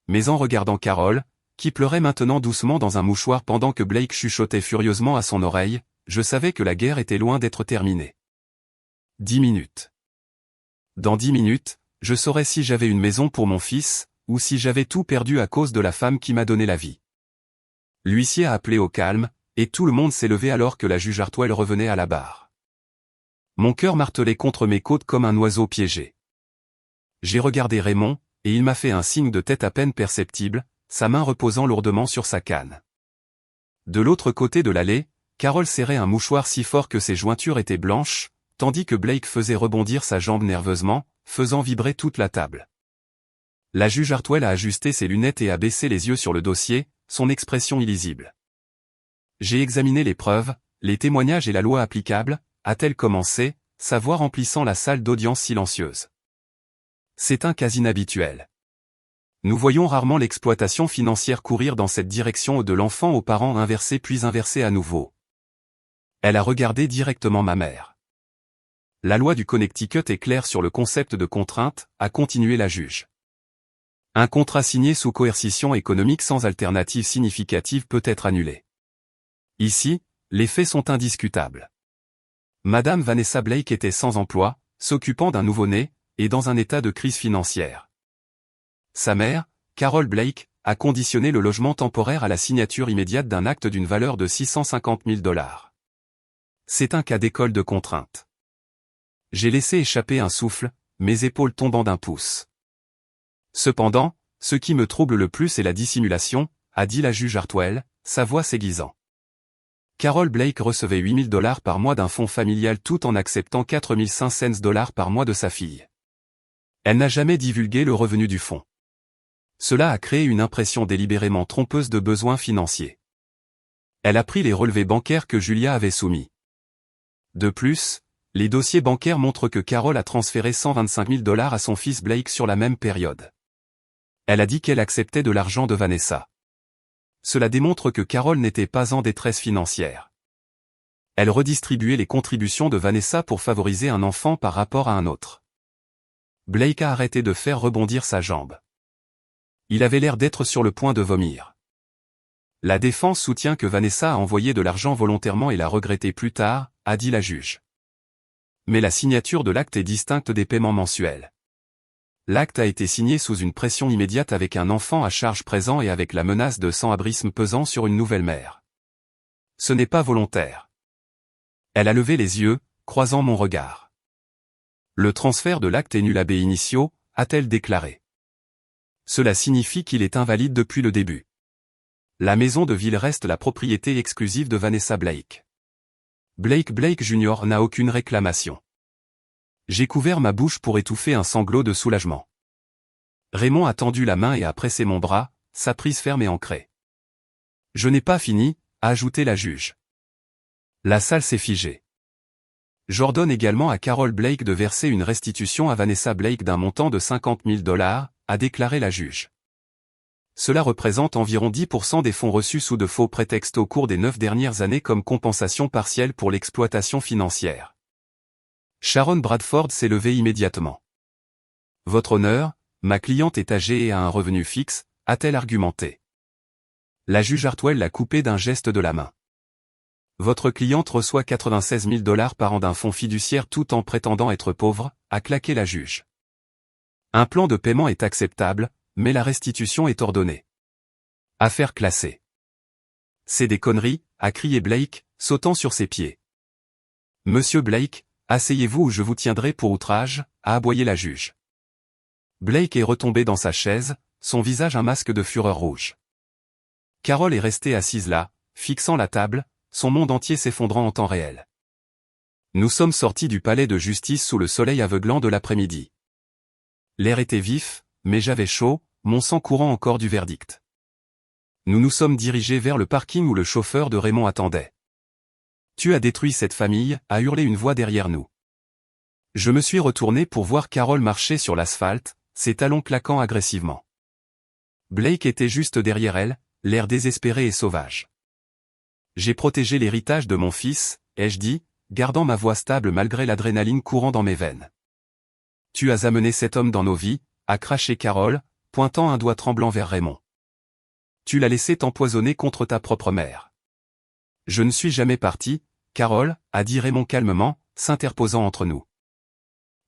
Mais en regardant Carole, qui pleurait maintenant doucement dans un mouchoir pendant que Blake chuchotait furieusement à son oreille, je savais que la guerre était loin d'être terminée. 10 minutes. Dans 10 minutes, je saurais si j'avais une maison pour mon fils, ou si j'avais tout perdu à cause de la femme qui m'a donné la vie. L'huissier a appelé au calme, et tout le monde s'est levé alors que la juge Hartwell revenait à la barre. Mon cœur martelait contre mes côtes comme un oiseau piégé. J'ai regardé Raymond, et il m'a fait un signe de tête à peine perceptible, sa main reposant lourdement sur sa canne. De l'autre côté de l'allée, Carole serrait un mouchoir si fort que ses jointures étaient blanches, tandis que Blake faisait rebondir sa jambe nerveusement, faisant vibrer toute la table. La juge Hartwell a ajusté ses lunettes et a baissé les yeux sur le dossier, son expression illisible. J'ai examiné les preuves, les témoignages et la loi applicable, a-t-elle commencé, sa voix remplissant la salle d'audience silencieuse. C'est un cas inhabituel. Nous voyons rarement l'exploitation financière courir dans cette direction de l'enfant aux parents inversés puis inversés à nouveau. Elle a regardé directement ma mère. La loi du Connecticut est claire sur le concept de contrainte, a continué la juge. Un contrat signé sous coercition économique sans alternative significative peut être annulé. Ici, les faits sont indiscutables. Madame Vanessa Blake était sans emploi, s'occupant d'un nouveau-né, et dans un état de crise financière. Sa mère, Carole Blake, a conditionné le logement temporaire à la signature immédiate d'un acte d'une valeur de 650 000 $. C'est un cas d'école de contrainte. J'ai laissé échapper un souffle, mes épaules tombant d'un pouce. Cependant, ce qui me trouble le plus est la dissimulation, a dit la juge Hartwell, sa voix s'aiguisant. Carole Blake recevait 8 000 $ par mois d'un fonds familial tout en acceptant 4 500 $ par mois de sa fille. Elle n'a jamais divulgué le revenu du fonds. Cela a créé une impression délibérément trompeuse de besoins financiers. Elle a pris les relevés bancaires que Julia avait soumis. De plus, les dossiers bancaires montrent que Carol a transféré 125 000 $ à son fils Blake sur la même période. Elle a dit qu'elle acceptait de l'argent de Vanessa. Cela démontre que Carol n'était pas en détresse financière. Elle redistribuait les contributions de Vanessa pour favoriser un enfant par rapport à un autre. Blake a arrêté de faire rebondir sa jambe. Il avait l'air d'être sur le point de vomir. La défense soutient que Vanessa a envoyé de l'argent volontairement et l'a regretté plus tard, a dit la juge. Mais la signature de l'acte est distincte des paiements mensuels. L'acte a été signé sous une pression immédiate avec un enfant à charge présent et avec la menace de sans-abrisme pesant sur une nouvelle mère. Ce n'est pas volontaire. Elle a levé les yeux, croisant mon regard. Le transfert de l'acte est nul ab initio, a-t-elle déclaré. Cela signifie qu'il est invalide depuis le début. La maison de ville reste la propriété exclusive de Vanessa Blake. Blake Jr. n'a aucune réclamation. J'ai couvert ma bouche pour étouffer un sanglot de soulagement. Raymond a tendu la main et a pressé mon bras, sa prise ferme et ancrée. Je n'ai pas fini, a ajouté la juge. La salle s'est figée. J'ordonne également à Carol Blake de verser une restitution à Vanessa Blake d'un montant de 50 000 $, a déclaré la juge. Cela représente environ 10% des fonds reçus sous de faux prétextes au cours des 9 dernières années comme compensation partielle pour l'exploitation financière. Sharon Bradford s'est levée immédiatement. Votre honneur, ma cliente est âgée et a un revenu fixe, a-t-elle argumenté. La juge Hartwell l'a coupée d'un geste de la main. Votre cliente reçoit 96 000 $ par an d'un fonds fiduciaire tout en prétendant être pauvre, a claqué la juge. Un plan de paiement est acceptable, mais la restitution est ordonnée. Affaire classée. C'est des conneries, a crié Blake, sautant sur ses pieds. Monsieur Blake, asseyez-vous ou je vous tiendrai pour outrage, a aboyé la juge. Blake est retombé dans sa chaise, son visage un masque de fureur rouge. Carol est restée assise là, fixant la table, son monde entier s'effondrant en temps réel. Nous sommes sortis du palais de justice sous le soleil aveuglant de l'après-midi. L'air était vif, mais j'avais chaud, mon sang courant encore du verdict. Nous nous sommes dirigés vers le parking où le chauffeur de Raymond attendait. Tu as détruit cette famille, a hurlé une voix derrière nous. Je me suis retourné pour voir Carol marcher sur l'asphalte, ses talons claquant agressivement. Blake était juste derrière elle, l'air désespéré et sauvage. J'ai protégé l'héritage de mon fils, ai-je dit, gardant ma voix stable malgré l'adrénaline courant dans mes veines. Tu as amené cet homme dans nos vies, a craché Carol, pointant un doigt tremblant vers Raymond. Tu l'as laissé t'empoisonner contre ta propre mère. Je ne suis jamais parti, Carol, a dit Raymond calmement, s'interposant entre nous.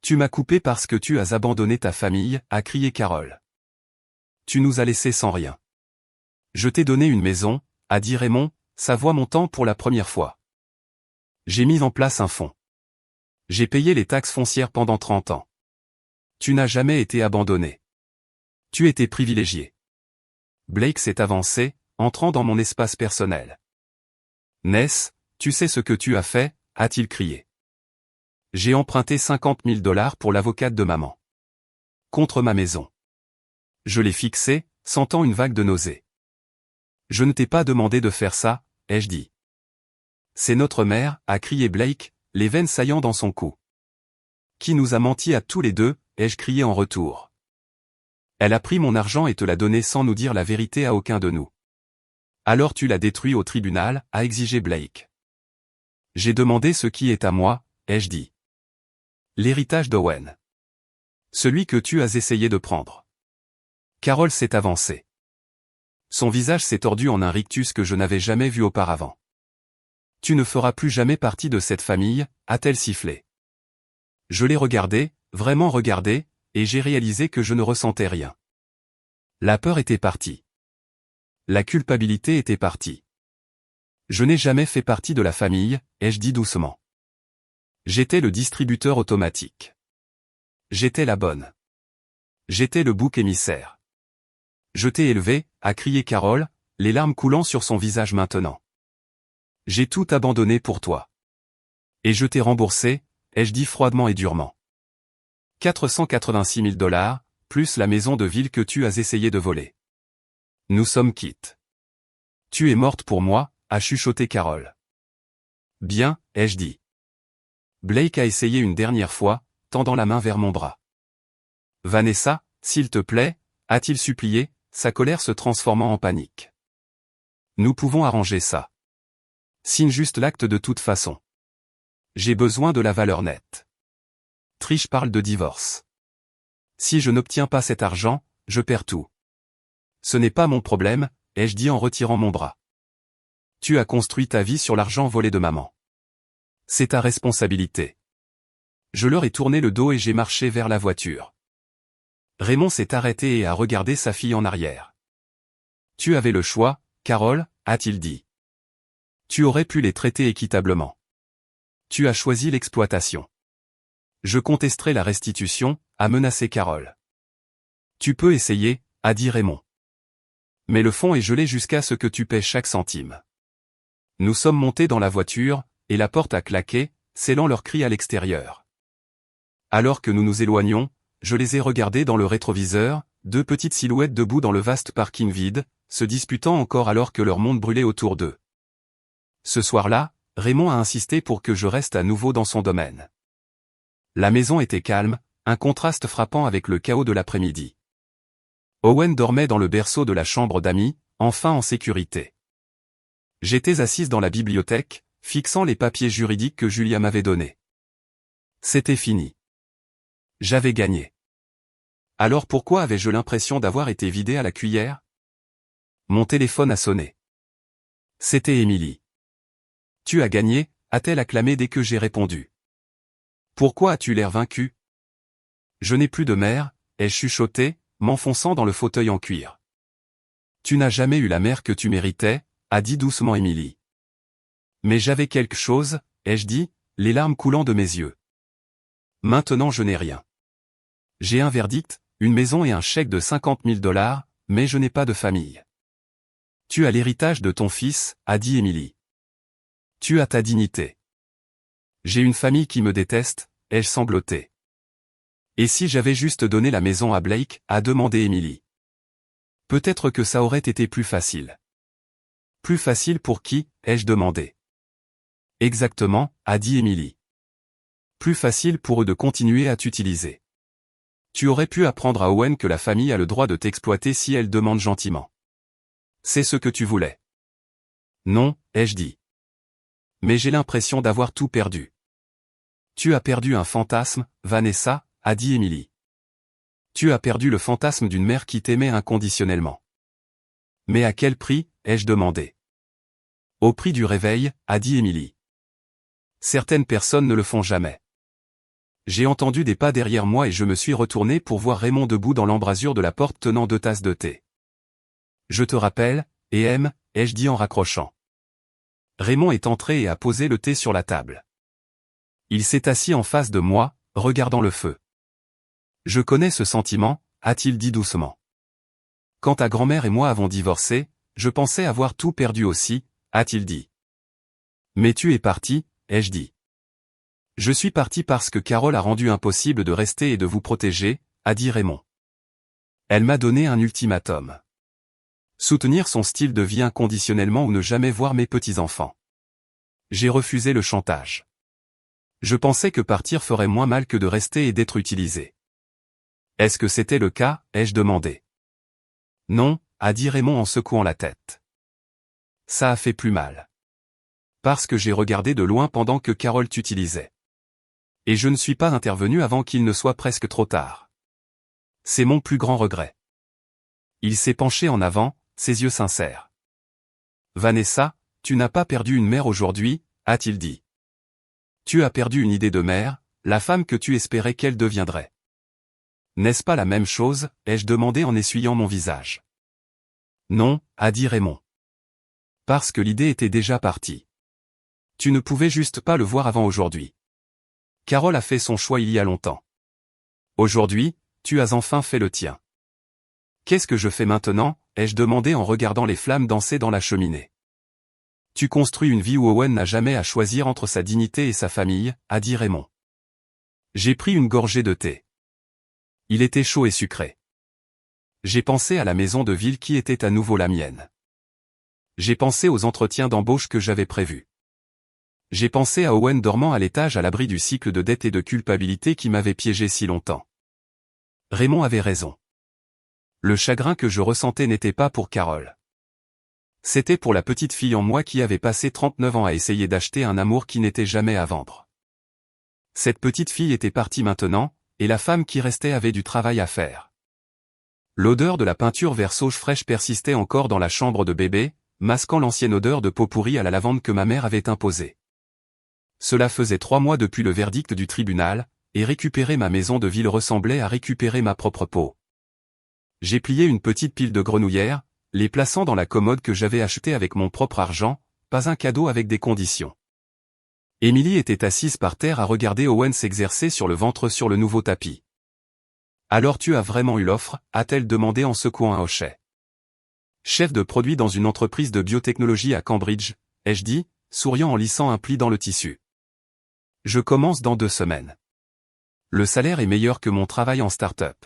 Tu m'as coupé parce que tu as abandonné ta famille, a crié Carol. Tu nous as laissés sans rien. Je t'ai donné une maison, a dit Raymond, sa voix montant pour la première fois. J'ai mis en place un fonds. J'ai payé les taxes foncières pendant 30 ans. Tu n'as jamais été abandonné. Tu étais privilégié. Blake s'est avancé, entrant dans mon espace personnel. Ness, tu sais ce que tu as fait, a-t-il crié. J'ai emprunté 50 000 $ pour l'avocate de maman. Contre ma maison. Je l'ai fixé, sentant une vague de nausée. Je ne t'ai pas demandé de faire ça, ai-je dit. C'est notre mère, a crié Blake, les veines saillant dans son cou. Qui nous a menti à tous les deux, ai-je crié en retour. Elle a pris mon argent et te l'a donné sans nous dire la vérité à aucun de nous. Alors tu l'as détruit au tribunal, a exigé Blake. J'ai demandé ce qui est à moi, ai-je dit. L'héritage d'Owen. Celui que tu as essayé de prendre. Carol s'est avancée. Son visage s'est tordu en un rictus que je n'avais jamais vu auparavant. Tu ne feras plus jamais partie de cette famille, a-t-elle sifflé. Je l'ai regardé, vraiment regardé, et j'ai réalisé que je ne ressentais rien. La peur était partie. La culpabilité était partie. Je n'ai jamais fait partie de la famille, ai-je dit doucement. J'étais le distributeur automatique. J'étais la bonne. J'étais le bouc émissaire. Je t'ai élevé, a crié Carol, les larmes coulant sur son visage maintenant. J'ai tout abandonné pour toi. Et je t'ai remboursé, ai-je dit froidement et durement. 486 000 $, plus la maison de ville que tu as essayé de voler. Nous sommes quittes. Tu es morte pour moi, a chuchoté Carol. Bien, ai-je dit. Blake a essayé une dernière fois, tendant la main vers mon bras. Vanessa, s'il te plaît, a-t-il supplié, sa colère se transformant en panique. Nous pouvons arranger ça. Signe juste l'acte de toute façon. J'ai besoin de la valeur nette. Trish parle de divorce. Si je n'obtiens pas cet argent, je perds tout. Ce n'est pas mon problème, ai-je dit en retirant mon bras. Tu as construit ta vie sur l'argent volé de maman. C'est ta responsabilité. Je leur ai tourné le dos et j'ai marché vers la voiture. Raymond s'est arrêté et a regardé sa fille en arrière. Tu avais le choix, Carol, a-t-il dit. Tu aurais pu les traiter équitablement. Tu as choisi l'exploitation. Je contesterai la restitution, a menacé Carol. Tu peux essayer, a dit Raymond. Mais le fond est gelé jusqu'à ce que tu paies chaque centime. Nous sommes montés dans la voiture, et la porte a claqué, scellant leurs cris à l'extérieur. Alors que nous nous éloignions, je les ai regardés dans le rétroviseur, deux petites silhouettes debout dans le vaste parking vide, se disputant encore alors que leur monde brûlait autour d'eux. Ce soir-là, Raymond a insisté pour que je reste à nouveau dans son domaine. La maison était calme, un contraste frappant avec le chaos de l'après-midi. Owen dormait dans le berceau de la chambre d'amis, enfin en sécurité. J'étais assise dans la bibliothèque, fixant les papiers juridiques que Julia m'avait donnés. C'était fini. J'avais gagné. Alors pourquoi avais-je l'impression d'avoir été vidé à la cuillère? Mon téléphone a sonné. C'était Emily. Tu as gagné, a-t-elle acclamé dès que j'ai répondu. Pourquoi as-tu l'air vaincu? Je n'ai plus de mère, ai-je chuchoté, m'enfonçant dans le fauteuil en cuir. Tu n'as jamais eu la mère que tu méritais, a dit doucement Emily. Mais j'avais quelque chose, ai-je dit, les larmes coulant de mes yeux. Maintenant je n'ai rien. J'ai un verdict, une maison et un chèque de 50 000 $, mais je n'ai pas de famille. Tu as l'héritage de ton fils, a dit Emily. Tu as ta dignité. J'ai une famille qui me déteste, ai-je sangloté. Et si j'avais juste donné la maison à Blake, a demandé Emily. Peut-être que ça aurait été plus facile. Plus facile pour qui, ai-je demandé. Exactement, a dit Emily. Plus facile pour eux de continuer à t'utiliser. Tu aurais pu apprendre à Owen que la famille a le droit de t'exploiter si elle demande gentiment. C'est ce que tu voulais. Non, ai-je dit. Mais j'ai l'impression d'avoir tout perdu. Tu as perdu un fantasme, Vanessa, a dit Emily. Tu as perdu le fantasme d'une mère qui t'aimait inconditionnellement. Mais à quel prix, ai-je demandé. Au prix du réveil, a dit Emily. Certaines personnes ne le font jamais. J'ai entendu des pas derrière moi et je me suis retourné pour voir Raymond debout dans l'embrasure de la porte tenant 2 tasses de thé. Je te rappelle, et aime, ai-je dit en raccrochant. Raymond est entré et a posé le thé sur la table. Il s'est assis en face de moi, regardant le feu. Je connais ce sentiment, a-t-il dit doucement. Quand ta grand-mère et moi avons divorcé, je pensais avoir tout perdu aussi, a-t-il dit. Mais tu es parti, ai-je dit. Je suis parti parce que Carol a rendu impossible de rester et de vous protéger, a dit Raymond. Elle m'a donné un ultimatum. Soutenir son style de vie inconditionnellement ou ne jamais voir mes petits-enfants. J'ai refusé le chantage. Je pensais que partir ferait moins mal que de rester et d'être utilisé. Est-ce que c'était le cas, ai-je demandé. Non, a dit Raymond en secouant la tête. Ça a fait plus mal. Parce que j'ai regardé de loin pendant que Carol t'utilisait. Et je ne suis pas intervenu avant qu'il ne soit presque trop tard. C'est mon plus grand regret. Il s'est penché en avant, ses yeux sincères. Vanessa, tu n'as pas perdu une mère aujourd'hui, a-t-il dit. Tu as perdu une idée de mère, la femme que tu espérais qu'elle deviendrait. N'est-ce pas la même chose, ai-je demandé en essuyant mon visage. Non, a dit Raymond. Parce que l'idée était déjà partie. Tu ne pouvais juste pas le voir avant aujourd'hui. Carol a fait son choix il y a longtemps. Aujourd'hui, tu as enfin fait le tien. Qu'est-ce que je fais maintenant, ai-je demandé en regardant les flammes danser dans la cheminée. Tu construis une vie où Owen n'a jamais à choisir entre sa dignité et sa famille, a dit Raymond. J'ai pris une gorgée de thé. Il était chaud et sucré. J'ai pensé à la maison de ville qui était à nouveau la mienne. J'ai pensé aux entretiens d'embauche que j'avais prévus. J'ai pensé à Owen dormant à l'étage à l'abri du cycle de dette et de culpabilité qui m'avait piégé si longtemps. Raymond avait raison. Le chagrin que je ressentais n'était pas pour Carole. C'était pour la petite fille en moi qui avait passé 39 ans à essayer d'acheter un amour qui n'était jamais à vendre. Cette petite fille était partie maintenant, et la femme qui restait avait du travail à faire. L'odeur de la peinture vert sauge fraîche persistait encore dans la chambre de bébé, masquant l'ancienne odeur de peau pourrie à la lavande que ma mère avait imposée. Cela faisait 3 mois depuis le verdict du tribunal, et récupérer ma maison de ville ressemblait à récupérer ma propre peau. J'ai plié une petite pile de grenouillères, les plaçant dans la commode que j'avais achetée avec mon propre argent, pas un cadeau avec des conditions. Émilie était assise par terre à regarder Owen s'exercer sur le ventre sur le nouveau tapis. « Alors tu as vraiment eu l'offre ?» a-t-elle demandé en secouant un hochet. « Chef de produit dans une entreprise de biotechnologie à Cambridge », ai-je dit, souriant en lissant un pli dans le tissu. « Je commence dans 2 semaines. Le salaire est meilleur que mon travail en start-up. »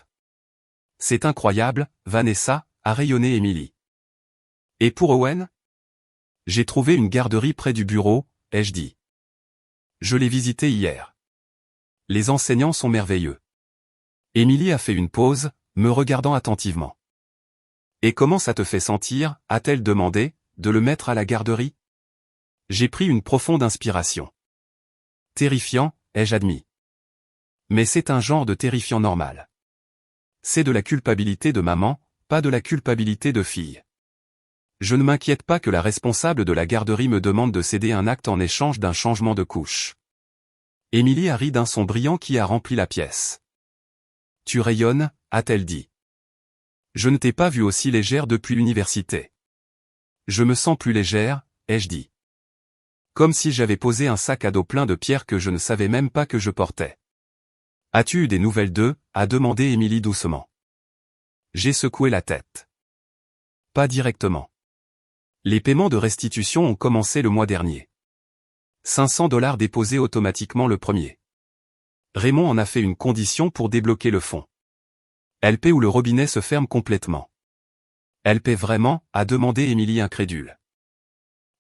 « C'est incroyable, Vanessa », a rayonné Émilie. « Et pour Owen ? » ?»« J'ai trouvé une garderie près du bureau, ai-je dit. Je l'ai visité hier. Les enseignants sont merveilleux. Émilie a fait une pause, me regardant attentivement. « Et comment ça te fait sentir, a-t-elle demandé, de le mettre à la garderie ? » J'ai pris une profonde inspiration. « Terrifiant, ai-je admis. Mais c'est un genre de terrifiant normal. C'est de la culpabilité de maman, pas de la culpabilité de fille. Je ne m'inquiète pas que la responsable de la garderie me demande de céder un acte en échange d'un changement de couche. » Émilie a ri d'un son brillant qui a rempli la pièce. « Tu rayonnes, a-t-elle dit. Je ne t'ai pas vue aussi légère depuis l'université. Je me sens plus légère, ai-je dit. Comme si j'avais posé un sac à dos plein de pierres que je ne savais même pas que je portais. As-tu eu des nouvelles d'eux ? A demandé Émilie doucement. J'ai secoué la tête. Pas directement. Les paiements de restitution ont commencé le mois dernier. 500 $ déposés automatiquement le premier. Raymond en a fait une condition pour débloquer le fonds. Elle paie ou le robinet se ferme complètement. Elle paie vraiment, a demandé Émilie incrédule.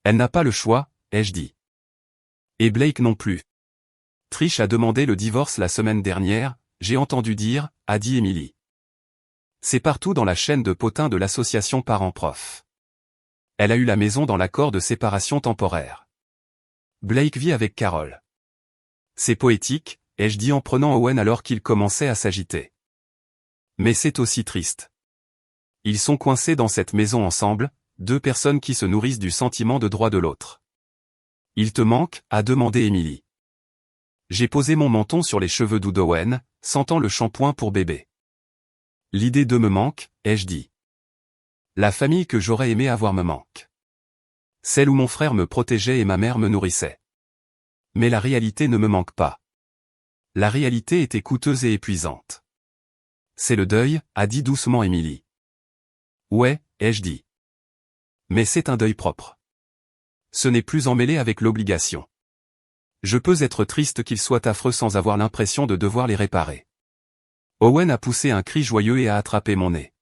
Elle n'a pas le choix, ai-je dit. Et Blake non plus. Trish a demandé le divorce la semaine dernière, j'ai entendu dire, a dit Émilie. C'est partout dans la chaîne de potins de l'association parents-prof. Elle a eu la maison dans l'accord de séparation temporaire. Blake vit avec Carole. C'est poétique, ai-je dit en prenant Owen alors qu'il commençait à s'agiter. Mais c'est aussi triste. Ils sont coincés dans cette maison ensemble, 2 personnes qui se nourrissent du sentiment de droit de l'autre. Il te manque, a demandé Émilie. J'ai posé mon menton sur les cheveux doux d'Owen, sentant le shampoing pour bébé. L'idée de me manque, ai-je dit. La famille que j'aurais aimé avoir me manque. Celle où mon frère me protégeait et ma mère me nourrissait. Mais la réalité ne me manque pas. La réalité était coûteuse et épuisante. C'est le deuil, a dit doucement Émilie. Ouais, ai-je dit. Mais c'est un deuil propre. Ce n'est plus emmêlé avec l'obligation. Je peux être triste qu'ils soient affreux sans avoir l'impression de devoir les réparer. Owen a poussé un cri joyeux et a attrapé mon nez.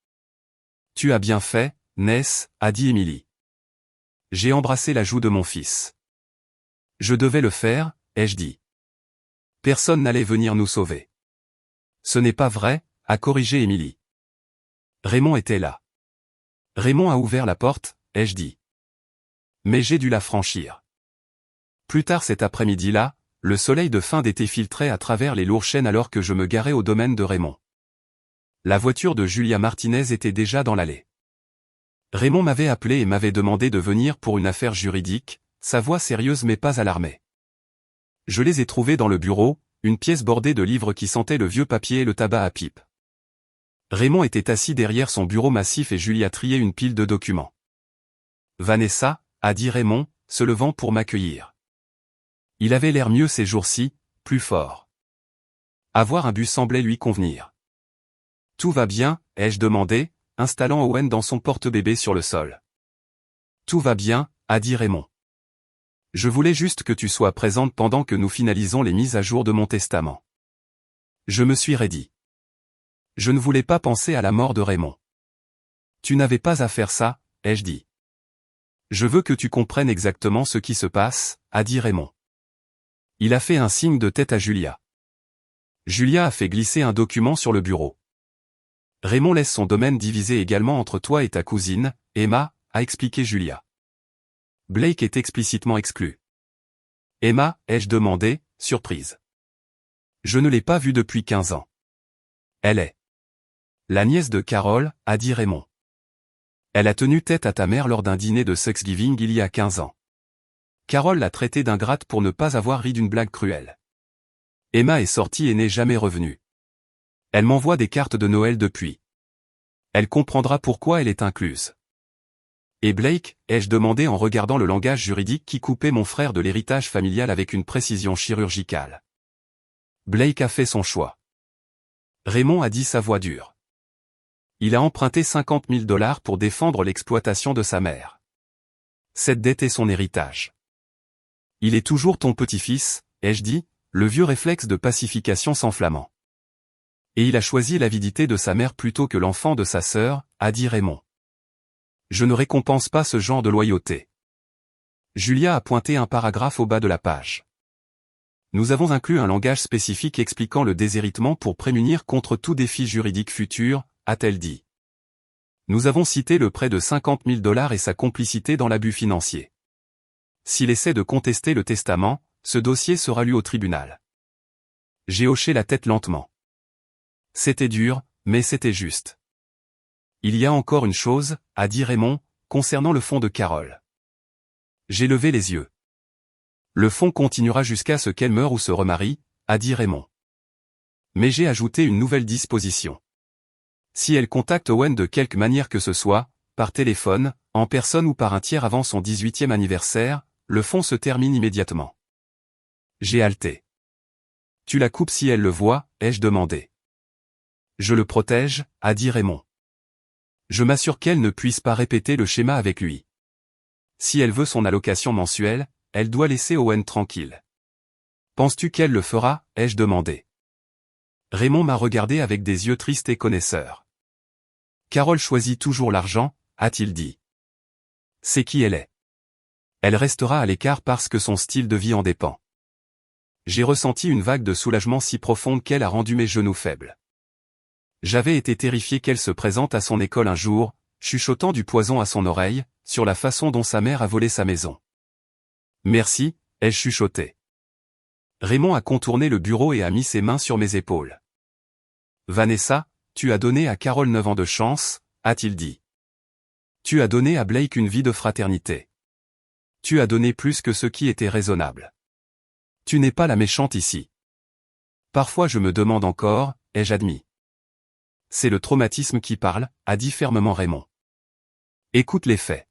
Tu as bien fait, Ness, a dit Émilie. J'ai embrassé la joue de mon fils. Je devais le faire, ai-je dit. Personne n'allait venir nous sauver. Ce n'est pas vrai, a corrigé Émilie. Raymond était là. Raymond a ouvert la porte, ai-je dit. Mais j'ai dû la franchir. Plus tard cet après-midi-là, le soleil de fin d'été filtrait à travers les lourds chênes alors que je me garais au domaine de Raymond. La voiture de Julia Martinez était déjà dans l'allée. Raymond m'avait appelé et m'avait demandé de venir pour une affaire juridique, sa voix sérieuse mais pas alarmée. Je les ai trouvés dans le bureau, une pièce bordée de livres qui sentaient le vieux papier et le tabac à pipe. Raymond était assis derrière son bureau massif et Julia triait une pile de documents. « Vanessa » a dit Raymond, se levant pour m'accueillir. Il avait l'air mieux ces jours-ci, plus fort. Avoir un but semblait lui convenir. « Tout va bien ?» ai-je demandé, installant Owen dans son porte-bébé sur le sol. « Tout va bien » a dit Raymond. « Je voulais juste que tu sois présente pendant que nous finalisons les mises à jour de mon testament. » Je me suis raidi. Je ne voulais pas penser à la mort de Raymond. Tu n'avais pas à faire ça, ai-je dit. Je veux que tu comprennes exactement ce qui se passe, a dit Raymond. Il a fait un signe de tête à Julia. Julia a fait glisser un document sur le bureau. Raymond laisse son domaine divisé également entre toi et ta cousine, Emma, a expliqué Julia. Blake est explicitement exclu. Emma, ai-je demandé, surprise. Je ne l'ai pas vue depuis 15 ans. Elle est la nièce de Carol, a dit Raymond. Elle a tenu tête à ta mère lors d'un dîner de Thanksgiving il y a 15 ans. Carol l'a traitée d'ingrate pour ne pas avoir ri d'une blague cruelle. Emma est sortie et n'est jamais revenue. Elle m'envoie des cartes de Noël depuis. Elle comprendra pourquoi elle est incluse. Et Blake, ai-je demandé en regardant le langage juridique qui coupait mon frère de l'héritage familial avec une précision chirurgicale. Blake a fait son choix. Raymond a dit sa voix dure. Il a emprunté 50 000 $ pour défendre l'exploitation de sa mère. Cette dette est son héritage. Il est toujours ton petit-fils, ai-je dit, le vieux réflexe de pacification s'enflammant. Et il a choisi l'avidité de sa mère plutôt que l'enfant de sa sœur, a dit Raymond. Je ne récompense pas ce genre de loyauté. Julia a pointé un paragraphe au bas de la page. Nous avons inclus un langage spécifique expliquant le déshéritement pour prémunir contre tout défi juridique futur, a-t-elle dit. Nous avons cité le prêt de 50 000 $ et sa complicité dans l'abus financier. S'il essaie de contester le testament, ce dossier sera lu au tribunal. J'ai hoché la tête lentement. C'était dur, mais c'était juste. Il y a encore une chose, a dit Raymond, concernant le fonds de Carol. J'ai levé les yeux. Le fonds continuera jusqu'à ce qu'elle meure ou se remarie, a dit Raymond. Mais j'ai ajouté une nouvelle disposition. Si elle contacte Owen de quelque manière que ce soit, par téléphone, en personne ou par un tiers avant son 18e anniversaire, le fonds se termine immédiatement. J'ai haleté. Tu la coupes si elle le voit, ai-je demandé. Je le protège, a dit Raymond. Je m'assure qu'elle ne puisse pas répéter le schéma avec lui. Si elle veut son allocation mensuelle, elle doit laisser Owen tranquille. Penses-tu qu'elle le fera, ai-je demandé. Raymond m'a regardé avec des yeux tristes et connaisseurs. Carol choisit toujours l'argent, a-t-il dit. C'est qui elle est. Elle restera à l'écart parce que son style de vie en dépend. J'ai ressenti une vague de soulagement si profonde qu'elle a rendu mes genoux faibles. J'avais été terrifié qu'elle se présente à son école un jour, chuchotant du poison à son oreille, sur la façon dont sa mère a volé sa maison. Merci, ai-je chuchoté. Raymond a contourné le bureau et a mis ses mains sur mes épaules. Vanessa, tu as donné à Carol 9 ans de chance, a-t-il dit. Tu as donné à Blake une vie de fraternité. Tu as donné plus que ce qui était raisonnable. Tu n'es pas la méchante ici. Parfois je me demande encore, ai-je admis. C'est le traumatisme qui parle, a dit fermement Raymond. Écoute les faits.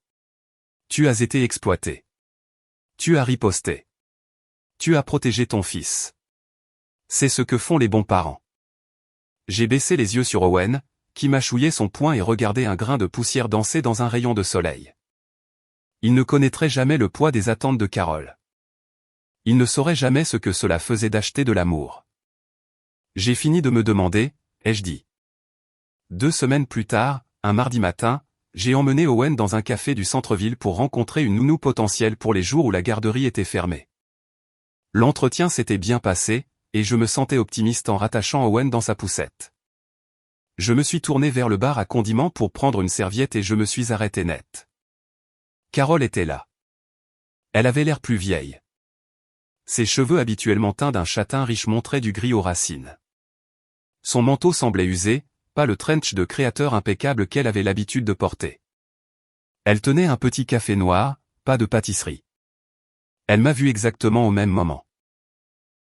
Tu as été exploité. Tu as riposté. Tu as protégé ton fils. C'est ce que font les bons parents. J'ai baissé les yeux sur Owen, qui mâchouillait son poing et regardait un grain de poussière danser dans un rayon de soleil. Il ne connaîtrait jamais le poids des attentes de Carol. Il ne saurait jamais ce que cela faisait d'acheter de l'amour. J'ai fini de me demander, ai-je dit. 2 semaines plus tard, un mardi matin, j'ai emmené Owen dans un café du centre-ville pour rencontrer une nounou potentielle pour les jours où la garderie était fermée. L'entretien s'était bien passé, et je me sentais optimiste en rattachant Owen dans sa poussette. Je me suis tourné vers le bar à condiments pour prendre une serviette et je me suis arrêté net. Carol était là. Elle avait l'air plus vieille. Ses cheveux habituellement teints d'un châtain riche montraient du gris aux racines. Son manteau semblait usé, pas le trench de créateur impeccable qu'elle avait l'habitude de porter. Elle tenait un petit café noir, pas de pâtisserie. Elle m'a vu exactement au même moment.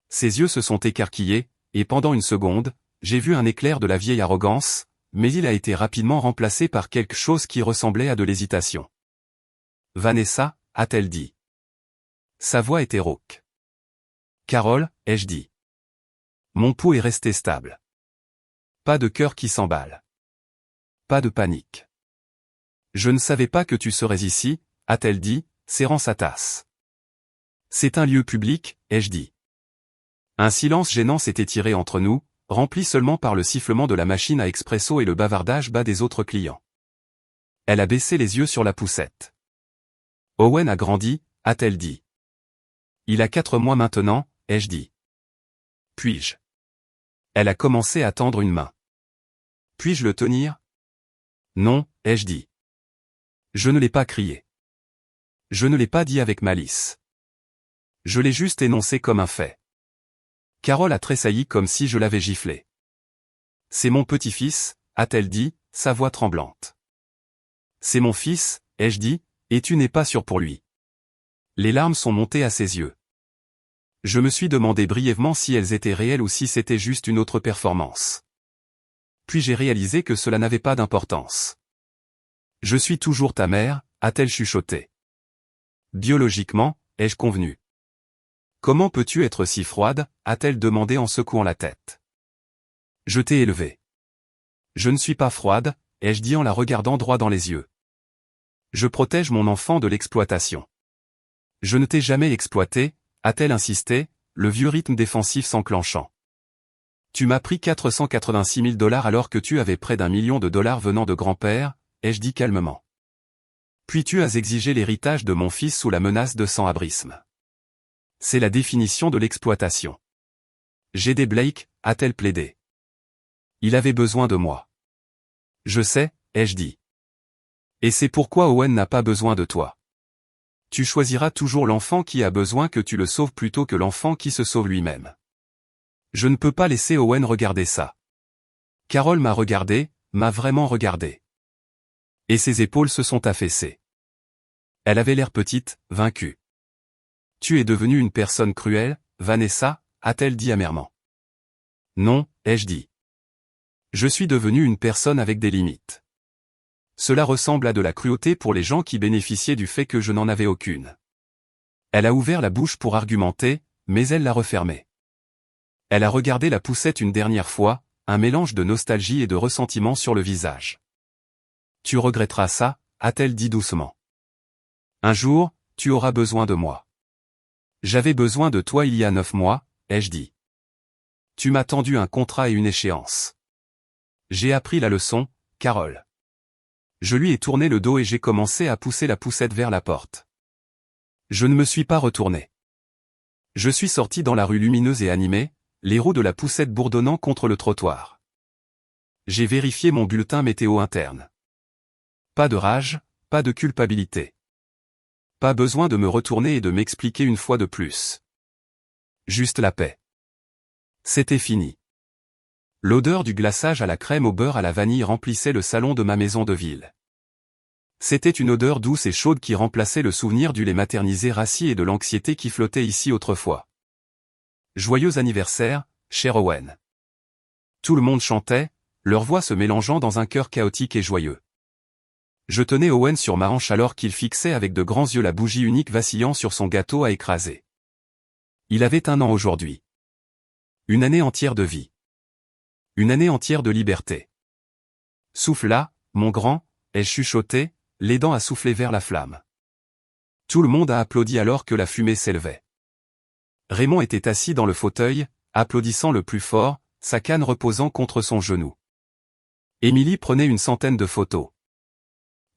Ses yeux se sont écarquillés, et pendant une seconde, j'ai vu un éclair de la vieille arrogance, mais il a été rapidement remplacé par quelque chose qui ressemblait à de l'hésitation. Vanessa, a-t-elle dit. Sa voix était rauque. Carol, ai-je dit. Mon pouls est resté stable. Pas de cœur qui s'emballe. Pas de panique. Je ne savais pas que tu serais ici, a-t-elle dit, serrant sa tasse. C'est un lieu public, ai-je dit. Un silence gênant s'est étiré entre nous, rempli seulement par le sifflement de la machine à expresso et le bavardage bas des autres clients. Elle a baissé les yeux sur la poussette. Owen a grandi, a-t-elle dit. Il a 4 mois maintenant, ai-je dit. Puis-je? Elle a commencé à tendre une main. Puis-je le tenir? Non, ai-je dit. Je ne l'ai pas crié. Je ne l'ai pas dit avec malice. Je l'ai juste énoncé comme un fait. Carole a tressailli comme si je l'avais giflé. C'est mon petit-fils, a-t-elle dit, sa voix tremblante. C'est mon fils, ai-je dit, et tu n'es pas sûr pour lui. Les larmes sont montées à ses yeux. Je me suis demandé brièvement si elles étaient réelles ou si c'était juste une autre performance. Puis j'ai réalisé que cela n'avait pas d'importance. Je suis toujours ta mère, a-t-elle chuchoté. Biologiquement, ai-je convenu. Comment peux-tu être si froide, a-t-elle demandé en secouant la tête. Je t'ai élevé. Je ne suis pas froide, ai-je dit en la regardant droit dans les yeux. Je protège mon enfant de l'exploitation. Je ne t'ai jamais exploité, a-t-elle insisté, le vieux rythme défensif s'enclenchant. Tu m'as pris 486 000 $ alors que tu avais près d'1 million de dollars venant de grand-père, ai-je dit calmement. Puis tu as exigé l'héritage de mon fils sous la menace de sans-abrisme. C'est la définition de l'exploitation. J'ai aidé Blake, a-t-elle plaidé. Il avait besoin de moi. Je sais, ai-je dit. Et c'est pourquoi Owen n'a pas besoin de toi. Tu choisiras toujours l'enfant qui a besoin que tu le sauves plutôt que l'enfant qui se sauve lui-même. Je ne peux pas laisser Owen regarder ça. Carole m'a regardé, m'a vraiment regardé. Et ses épaules se sont affaissées. Elle avait l'air petite, vaincue. Tu es devenue une personne cruelle, Vanessa, a-t-elle dit amèrement. Non, ai-je dit. Je suis devenue une personne avec des limites. Cela ressemble à de la cruauté pour les gens qui bénéficiaient du fait que je n'en avais aucune. Elle a ouvert la bouche pour argumenter, mais elle l'a refermée. Elle a regardé la poussette une dernière fois, un mélange de nostalgie et de ressentiment sur le visage. Tu regretteras ça, a-t-elle dit doucement. Un jour, tu auras besoin de moi. J'avais besoin de toi il y a 9 mois, ai-je dit. Tu m'as tendu un contrat et une échéance. J'ai appris la leçon, Carole. Je lui ai tourné le dos et j'ai commencé à pousser la poussette vers la porte. Je ne me suis pas retourné. Je suis sorti dans la rue lumineuse et animée, les roues de la poussette bourdonnant contre le trottoir. J'ai vérifié mon bulletin météo interne. Pas de rage, pas de culpabilité. Pas besoin de me retourner et de m'expliquer une fois de plus. Juste la paix. C'était fini. L'odeur du glaçage à la crème au beurre à la vanille remplissait le salon de ma maison de ville. C'était une odeur douce et chaude qui remplaçait le souvenir du lait maternisé rassis et de l'anxiété qui flottait ici autrefois. Joyeux anniversaire, cher Owen. Tout le monde chantait, leurs voix se mélangeant dans un chœur chaotique et joyeux. Je tenais Owen sur ma hanche alors qu'il fixait avec de grands yeux la bougie unique vacillant sur son gâteau à écraser. Il avait 1 an aujourd'hui. Une année entière de vie. Une année entière de liberté. Souffle là, mon grand, ai-je chuchoté, l'aidant à souffler vers la flamme. Tout le monde a applaudi alors que la fumée s'élevait. Raymond était assis dans le fauteuil, applaudissant le plus fort, sa canne reposant contre son genou. Émilie prenait une centaine de photos.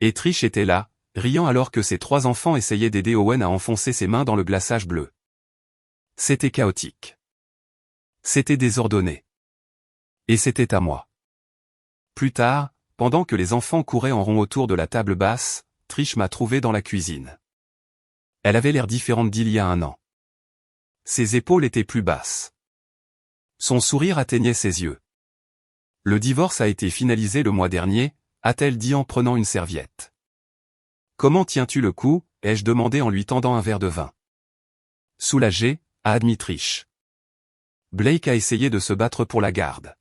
Et Trish était là, riant alors que ses 3 enfants essayaient d'aider Owen à enfoncer ses mains dans le glaçage bleu. C'était chaotique. C'était désordonné. Et c'était à moi. Plus tard, pendant que les enfants couraient en rond autour de la table basse, Trish m'a trouvé dans la cuisine. Elle avait l'air différente d'il y a 1 an. Ses épaules étaient plus basses. Son sourire atteignait ses yeux. Le divorce a été finalisé le mois dernier, a-t-elle dit en prenant une serviette. Comment tiens-tu le coup, ai-je demandé en lui tendant un verre de vin. Soulagé, a admis Trish. Blake a essayé de se battre pour la garde.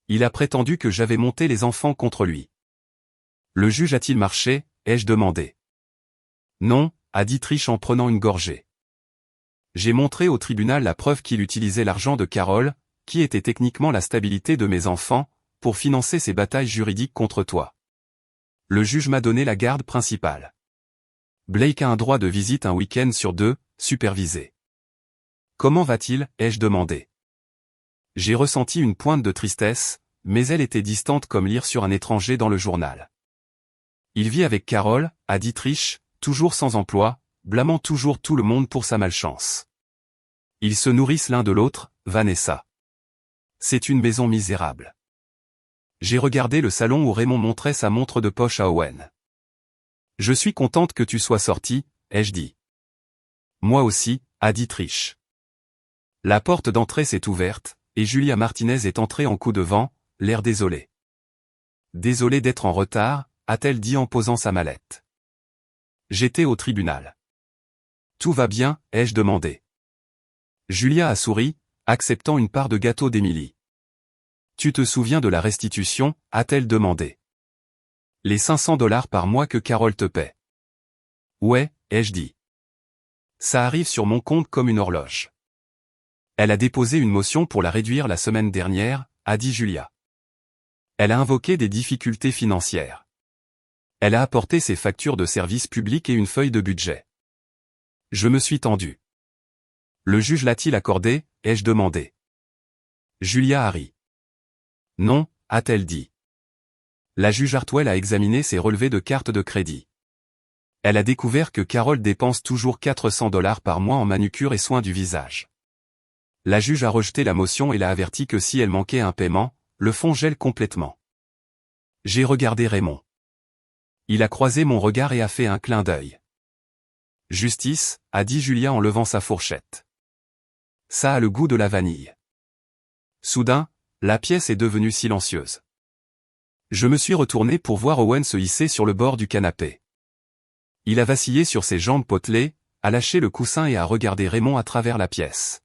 Il a prétendu que j'avais monté les enfants contre lui. Le juge a-t-il marché, ai-je demandé. Non, a dit Trish en prenant une gorgée. J'ai montré au tribunal la preuve qu'il utilisait l'argent de Carole, qui était techniquement la stabilité de mes enfants, pour financer ses batailles juridiques contre toi. Le juge m'a donné la garde principale. Blake a un droit de visite un week-end sur 2, supervisé. Comment va-t-il, ai-je demandé. J'ai ressenti une pointe de tristesse, mais elle était distante comme lire sur un étranger dans le journal. Il vit avec Carole, a dit Trish, toujours sans emploi, blâmant toujours tout le monde pour sa malchance. Ils se nourrissent l'un de l'autre, Vanessa. C'est une maison misérable. J'ai regardé le salon où Raymond montrait sa montre de poche à Owen. Je suis contente que tu sois sorti, ai-je dit. Moi aussi, a dit Trish. La porte d'entrée s'est ouverte, et Julia Martinez est entrée en coup de vent, l'air désolé. Désolée d'être en retard, a-t-elle dit en posant sa mallette. J'étais au tribunal. Tout va bien, ai-je demandé. Julia a souri, acceptant une part de gâteau d'Emily. Tu te souviens de la restitution, a-t-elle demandé. Les $500 par mois que Carole te paie. Ouais, ai-je dit. Ça arrive sur mon compte comme une horloge. Elle a déposé une motion pour la réduire la semaine dernière, a dit Julia. Elle a invoqué des difficultés financières. Elle a apporté ses factures de services publics et une feuille de budget. Je me suis tendu. Le juge l'a-t-il accordé, ai-je demandé. Julia a ri. Non, a-t-elle dit. La juge Hartwell a examiné ses relevés de carte de crédit. Elle a découvert que Carole dépense toujours $400 par mois en manucure et soins du visage. La juge a rejeté la motion et l'a averti que si elle manquait un paiement, le fonds gèle complètement. J'ai regardé Raymond. Il a croisé mon regard et a fait un clin d'œil. Justice, a dit Julia en levant sa fourchette. Ça a le goût de la vanille. Soudain, la pièce est devenue silencieuse. Je me suis retourné pour voir Owen se hisser sur le bord du canapé. Il a vacillé sur ses jambes potelées, a lâché le coussin et a regardé Raymond à travers la pièce.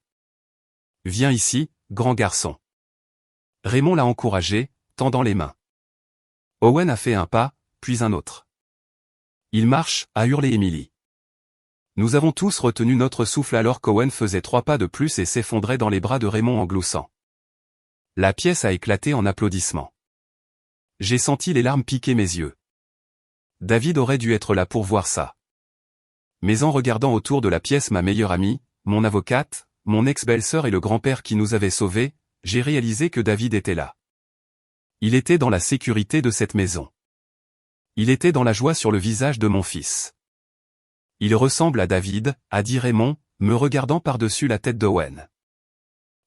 Viens ici, grand garçon. Raymond l'a encouragé, tendant les mains. Owen a fait un pas, puis un autre. Il marche, a hurlé Emily. Nous avons tous retenu notre souffle alors qu'Owen faisait 3 pas de plus et s'effondrait dans les bras de Raymond en gloussant. La pièce a éclaté en applaudissements. J'ai senti les larmes piquer mes yeux. David aurait dû être là pour voir ça. Mais en regardant autour de la pièce ma meilleure amie, mon avocate, mon ex-belle-sœur et le grand-père qui nous avait sauvés, j'ai réalisé que David était là. Il était dans la sécurité de cette maison. Il était dans la joie sur le visage de mon fils. Il ressemble à David, a dit Raymond, me regardant par-dessus la tête d'Owen.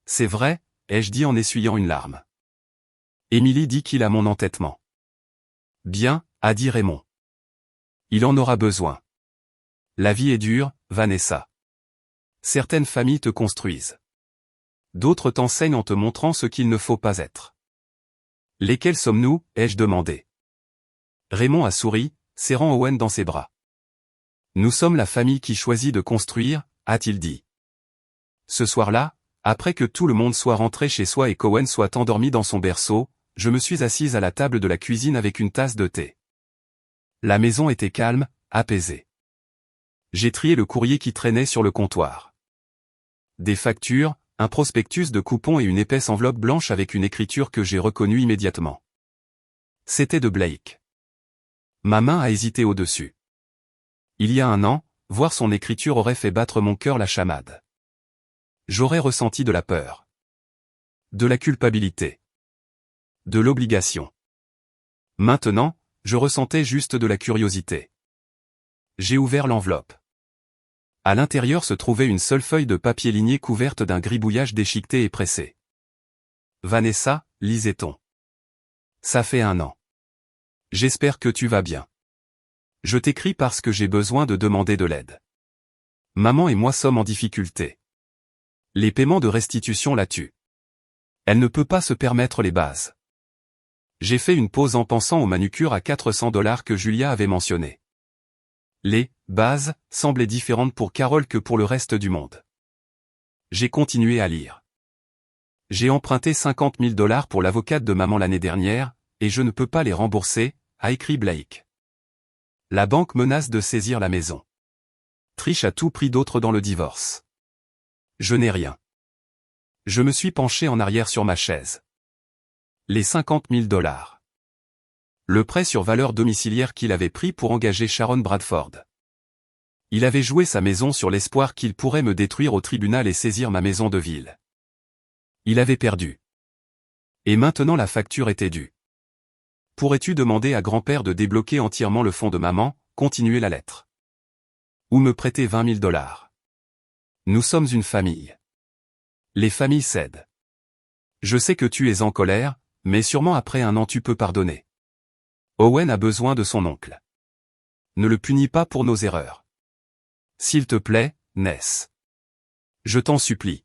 C'est vrai, ai-je dit en essuyant une larme. Emily dit qu'il a mon entêtement. Bien, a dit Raymond. Il en aura besoin. La vie est dure, Vanessa. Certaines familles te construisent. D'autres t'enseignent en te montrant ce qu'il ne faut pas être. Lesquels sommes-nous, ai-je demandé. Raymond a souri, serrant Owen dans ses bras. Nous sommes la famille qui choisit de construire, a-t-il dit. Ce soir-là, après que tout le monde soit rentré chez soi et qu'Owen soit endormi dans son berceau, je me suis assise à la table de la cuisine avec une tasse de thé. La maison était calme, apaisée. J'ai trié le courrier qui traînait sur le comptoir. Des factures, un prospectus de coupons et une épaisse enveloppe blanche avec une écriture que j'ai reconnue immédiatement. C'était de Blake. Ma main a hésité au-dessus. Il y a un an, voir son écriture aurait fait battre mon cœur la chamade. J'aurais ressenti de la peur. De la culpabilité. De l'obligation. Maintenant, je ressentais juste de la curiosité. J'ai ouvert l'enveloppe. À l'intérieur se trouvait une seule feuille de papier ligné couverte d'un gribouillage déchiqueté et pressé. Vanessa, lisait-on. Ça fait 1 an. J'espère que tu vas bien. Je t'écris parce que j'ai besoin de demander de l'aide. Maman et moi sommes en difficulté. Les paiements de restitution la tuent. Elle ne peut pas se permettre les bases. J'ai fait une pause en pensant aux manucures à $400 que Julia avait mentionnées. Les bases semblaient différentes pour Carole que pour le reste du monde. J'ai continué à lire. J'ai emprunté $50 000 pour l'avocate de maman l'année dernière, et je ne peux pas les rembourser, a écrit Blake. La banque menace de saisir la maison. Trish a tout pris d'autre dans le divorce. Je n'ai rien. Je me suis penché en arrière sur ma chaise. Les $50 000. Le prêt sur valeur domiciliaire qu'il avait pris pour engager Sharon Bradford. Il avait joué sa maison sur l'espoir qu'il pourrait me détruire au tribunal et saisir ma maison de ville. Il avait perdu. Et maintenant la facture était due. Pourrais-tu demander à grand-père de débloquer entièrement le fonds de maman, continuer la lettre. Ou me prêter 20 000 dollars. Nous sommes une famille. Les familles cèdent. Je sais que tu es en colère, mais sûrement après un an tu peux pardonner. Owen a besoin de son oncle. Ne le punis pas pour nos erreurs. S'il te plaît, Ness. Je t'en supplie.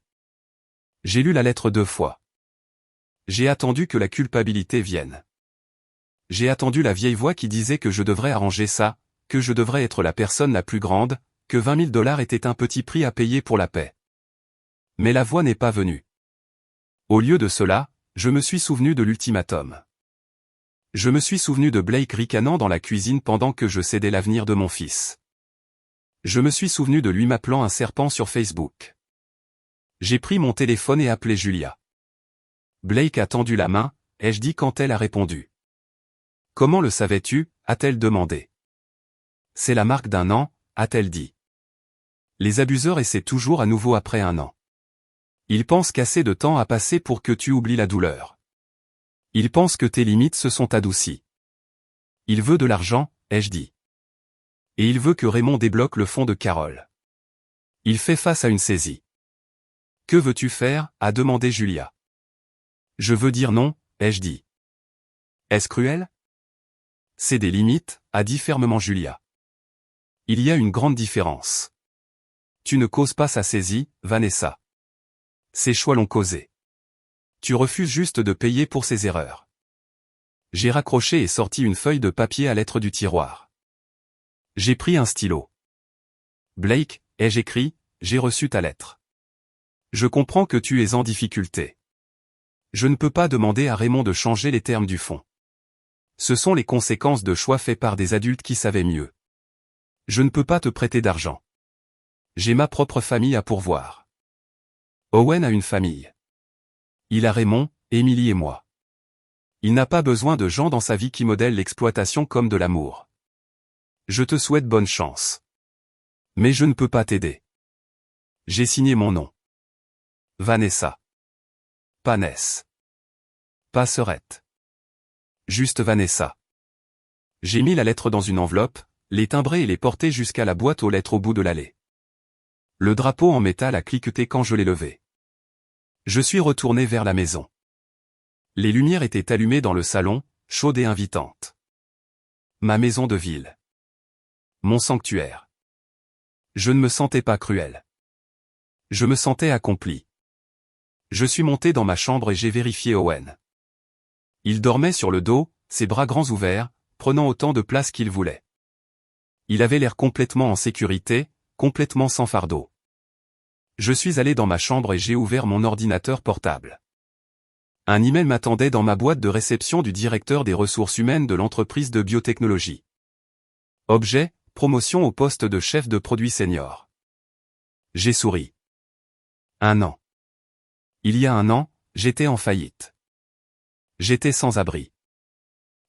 J'ai lu la lettre 2 fois. J'ai attendu que la culpabilité vienne. J'ai attendu la vieille voix qui disait que je devrais arranger ça, que je devrais être la personne la plus grande, que 20 000 dollars était un petit prix à payer pour la paix. Mais la voix n'est pas venue. Au lieu de cela, je me suis souvenu de l'ultimatum. Je me suis souvenu de Blake ricanant dans la cuisine pendant que je cédais l'avenir de mon fils. Je me suis souvenu de lui m'appelant un serpent sur Facebook. J'ai pris mon téléphone et appelé Julia. Blake a tendu la main, ai-je dit quand elle a répondu. Comment le savais-tu, a-t-elle demandé. C'est la marque d'un an, a-t-elle dit. Les abuseurs essaient toujours à nouveau après un an. Ils pensent qu'assez de temps a passé pour que tu oublies la douleur. Ils pensent que tes limites se sont adoucies. Il veut de l'argent, ai-je dit. Et il veut que Raymond débloque le fonds de Carole. Il fait face à une saisie. Que veux-tu faire, a demandé Julia. Je veux dire non, ai-je dit. Est-ce cruel? C'est des limites, a dit fermement Julia. Il y a une grande différence. Tu ne causes pas sa saisie, Vanessa. Ses choix l'ont causé. Tu refuses juste de payer pour ses erreurs. J'ai raccroché et sorti une feuille de papier à lettres du tiroir. J'ai pris un stylo. Blake, ai-je écrit, j'ai reçu ta lettre. Je comprends que tu es en difficulté. Je ne peux pas demander à Raymond de changer les termes du fonds. Ce sont les conséquences de choix faits par des adultes qui savaient mieux. Je ne peux pas te prêter d'argent. J'ai ma propre famille à pourvoir. Owen a une famille. Il a Raymond, Emily et moi. Il n'a pas besoin de gens dans sa vie qui modèlent l'exploitation comme de l'amour. Je te souhaite bonne chance. Mais je ne peux pas t'aider. J'ai signé mon nom. Vanessa. Pas Ness. Pas Sœurette. Juste Vanessa. J'ai mis la lettre dans une enveloppe, les timbrer et les porter jusqu'à la boîte aux lettres au bout de l'allée. Le drapeau en métal a cliqueté quand je l'ai levé. Je suis retourné vers la maison. Les lumières étaient allumées dans le salon, chaudes et invitantes. Ma maison de ville. Mon sanctuaire. Je ne me sentais pas cruel. Je me sentais accompli. Je suis monté dans ma chambre et j'ai vérifié Owen. Il dormait sur le dos, ses bras grands ouverts, prenant autant de place qu'il voulait. Il avait l'air complètement en sécurité, complètement sans fardeau. Je suis allé dans ma chambre et j'ai ouvert mon ordinateur portable. Un email m'attendait dans ma boîte de réception du directeur des ressources humaines de l'entreprise de biotechnologie. Objet, promotion au poste de chef de produit senior. J'ai souri. 1 an. Il y a 1 an, j'étais en faillite. J'étais sans abri.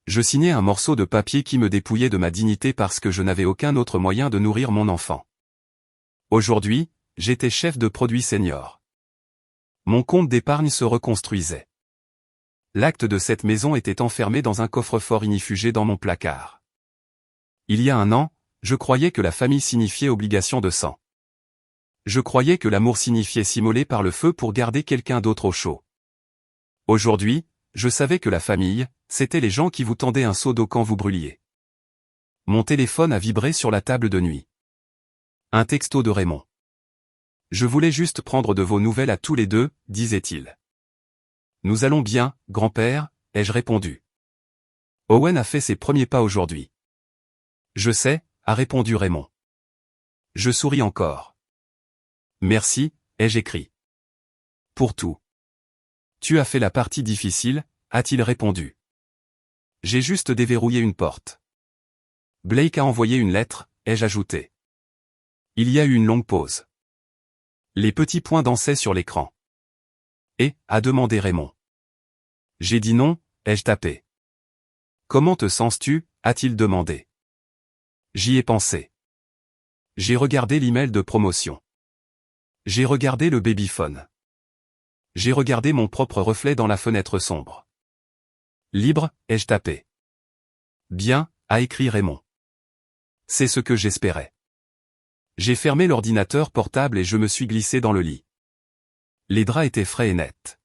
Je signais un morceau de papier qui me dépouillait de ma dignité parce que je n'avais aucun autre moyen de nourrir mon enfant. Aujourd'hui, j'étais chef de produit senior. Mon compte d'épargne se reconstruisait. L'acte de cette maison était enfermé dans un coffre-fort inifugé dans mon placard. Il y a 1 an, je croyais que la famille signifiait obligation de sang. Je croyais que l'amour signifiait s'immoler par le feu pour garder quelqu'un d'autre au chaud. Aujourd'hui, je savais que la famille, c'était les gens qui vous tendaient un seau d'eau quand vous brûliez. Mon téléphone a vibré sur la table de nuit. Un texto de Raymond. Je voulais juste prendre de vos nouvelles à tous les deux, disait-il. Nous allons bien, grand-père, ai-je répondu. Owen a fait ses premiers pas aujourd'hui. Je sais, a répondu Raymond. Je souris encore. Merci, ai-je écrit. Pour tout. Tu as fait la partie difficile, a-t-il répondu. J'ai juste déverrouillé une porte. Blake a envoyé une lettre, ai-je ajouté. Il y a eu une longue pause. Les petits points dansaient sur l'écran. Et, a demandé Raymond. J'ai dit non, ai-je tapé. Comment te sens-tu, a-t-il demandé. J'y ai pensé. J'ai regardé l'email de promotion. J'ai regardé le babyphone. J'ai regardé mon propre reflet dans la fenêtre sombre. Libre, ai-je tapé. Bien, a écrit Raymond. C'est ce que j'espérais. J'ai fermé l'ordinateur portable et je me suis glissé dans le lit. Les draps étaient frais et nets.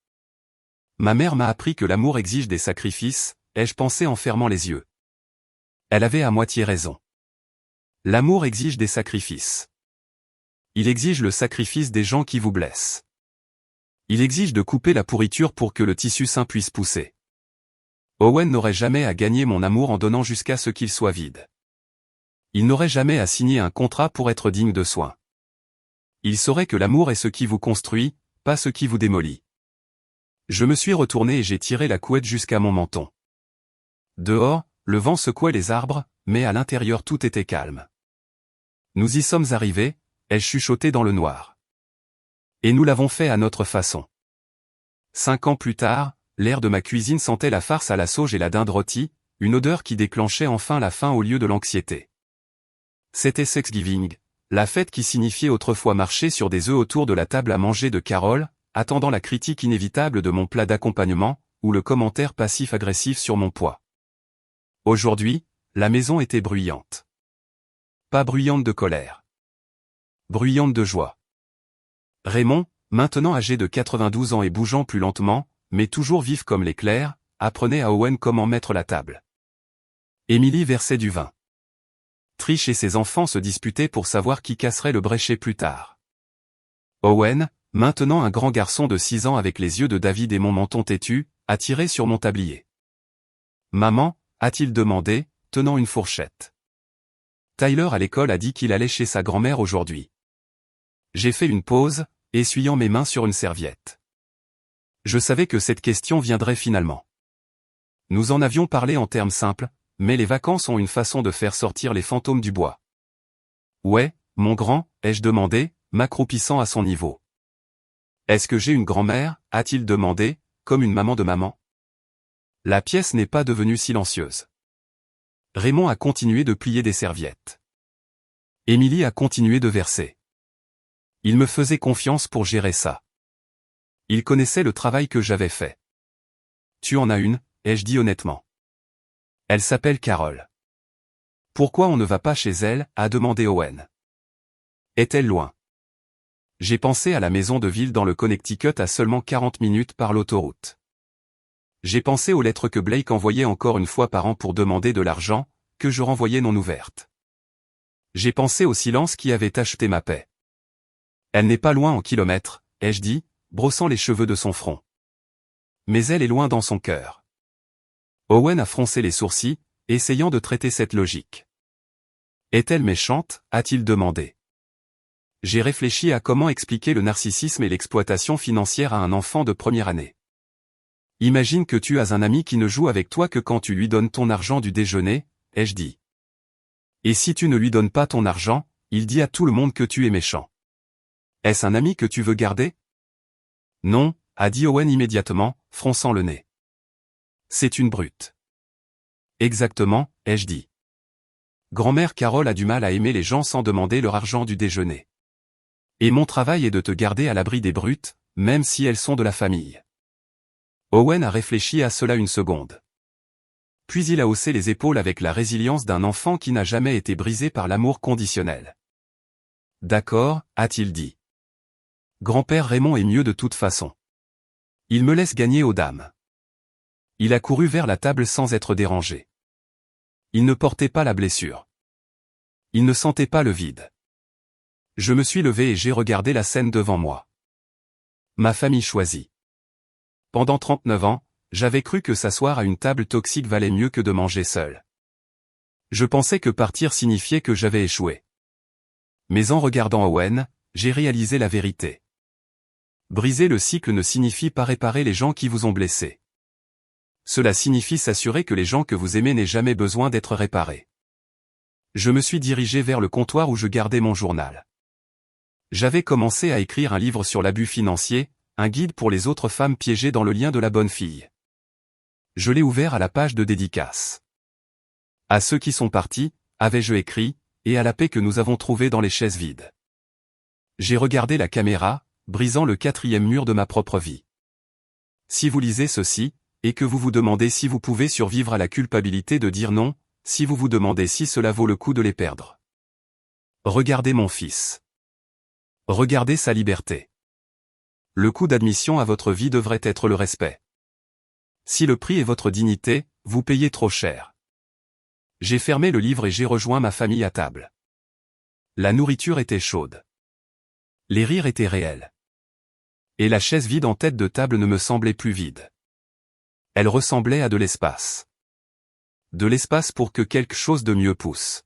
Ma mère m'a appris que l'amour exige des sacrifices, ai-je pensé en fermant les yeux. Elle avait à moitié raison. L'amour exige des sacrifices. Il exige le sacrifice des gens qui vous blessent. Il exige de couper la pourriture pour que le tissu sain puisse pousser. Owen n'aurait jamais à gagner mon amour en donnant jusqu'à ce qu'il soit vide. Il n'aurait jamais à signer un contrat pour être digne de soins. Il saurait que l'amour est ce qui vous construit, pas ce qui vous démolit. Je me suis retourné et j'ai tiré la couette jusqu'à mon menton. Dehors, le vent secouait les arbres, mais à l'intérieur tout était calme. Nous y sommes arrivés, ai-je chuchoté dans le noir. Et nous l'avons fait à notre façon. 5 ans plus tard, l'air de ma cuisine sentait la farce à la sauge et la dinde rôtie, une odeur qui déclenchait enfin la faim au lieu de l'anxiété. C'était Thanksgiving, la fête qui signifiait autrefois marcher sur des œufs autour de la table à manger de Carole, attendant la critique inévitable de mon plat d'accompagnement, ou le commentaire passif-agressif sur mon poids. Aujourd'hui, la maison était bruyante. Pas bruyante de colère. Bruyante de joie. Raymond, maintenant âgé de 92 ans et bougeant plus lentement, mais toujours vif comme l'éclair, apprenait à Owen comment mettre la table. Émilie versait du vin. Trish et ses enfants se disputaient pour savoir qui casserait le bréchet plus tard. Owen, maintenant un grand garçon de 6 ans avec les yeux de David et mon menton têtu, a tiré sur mon tablier. « Maman » a-t-il demandé, tenant une fourchette. Tyler à l'école a dit qu'il allait chez sa grand-mère aujourd'hui. J'ai fait une pause, essuyant mes mains sur une serviette. Je savais que cette question viendrait finalement. Nous en avions parlé en termes simples, mais les vacances ont une façon de faire sortir les fantômes du bois. « Ouais, mon grand » ai-je demandé, m'accroupissant à son niveau. « Est-ce que j'ai une grand-mère » a-t-il demandé, comme une maman de maman. La pièce n'est pas devenue silencieuse. Raymond a continué de plier des serviettes. Émilie a continué de verser. Il me faisait confiance pour gérer ça. Il connaissait le travail que j'avais fait. « Tu en as une » ai-je dit honnêtement. Elle s'appelle Carole. Pourquoi on ne va pas chez elle, a demandé Owen. Est-elle loin? J'ai pensé à la maison de ville dans le Connecticut à seulement 40 minutes par l'autoroute. J'ai pensé aux lettres que Blake envoyait encore une fois par an pour demander de l'argent, que je renvoyais non ouvertes. J'ai pensé au silence qui avait acheté ma paix. Elle n'est pas loin en kilomètres, ai-je dit, brossant les cheveux de son front. Mais elle est loin dans son cœur. Owen a froncé les sourcils, essayant de traiter cette logique. Est-elle méchante, a-t-il demandé. J'ai réfléchi à comment expliquer le narcissisme et l'exploitation financière à un enfant de première année. Imagine que tu as un ami qui ne joue avec toi que quand tu lui donnes ton argent du déjeuner, ai-je dit. Et si tu ne lui donnes pas ton argent, il dit à tout le monde que tu es méchant. Est-ce un ami que tu veux garder? Non, a dit Owen immédiatement, fronçant le nez. C'est une brute. Exactement, ai-je dit. Grand-mère Carole a du mal à aimer les gens sans demander leur argent du déjeuner. Et mon travail est de te garder à l'abri des brutes, même si elles sont de la famille. Owen a réfléchi à cela une seconde. Puis il a haussé les épaules avec la résilience d'un enfant qui n'a jamais été brisé par l'amour conditionnel. D'accord, a-t-il dit. Grand-père Raymond est mieux de toute façon. Il me laisse gagner aux dames. Il a couru vers la table sans être dérangé. Il ne portait pas la blessure. Il ne sentait pas le vide. Je me suis levé et j'ai regardé la scène devant moi. Ma famille choisie. Pendant 39 ans, j'avais cru que s'asseoir à une table toxique valait mieux que de manger seul. Je pensais que partir signifiait que j'avais échoué. Mais en regardant Owen, j'ai réalisé la vérité. Briser le cycle ne signifie pas réparer les gens qui vous ont blessé. Cela signifie s'assurer que les gens que vous aimez n'aient jamais besoin d'être réparés. Je me suis dirigé vers le comptoir où je gardais mon journal. J'avais commencé à écrire un livre sur l'abus financier, un guide pour les autres femmes piégées dans le lien de la bonne fille. Je l'ai ouvert à la page de dédicace. À ceux qui sont partis, avais-je écrit, et à la paix que nous avons trouvée dans les chaises vides. J'ai regardé la caméra, brisant le 4e mur de ma propre vie. Si vous lisez ceci, et que vous vous demandez si vous pouvez survivre à la culpabilité de dire non, si vous vous demandez si cela vaut le coup de les perdre. Regardez mon fils. Regardez sa liberté. Le coût d'admission à votre vie devrait être le respect. Si le prix est votre dignité, vous payez trop cher. J'ai fermé le livre et j'ai rejoint ma famille à table. La nourriture était chaude. Les rires étaient réels. Et la chaise vide en tête de table ne me semblait plus vide. Elle ressemblait à de l'espace. De l'espace pour que quelque chose de mieux pousse.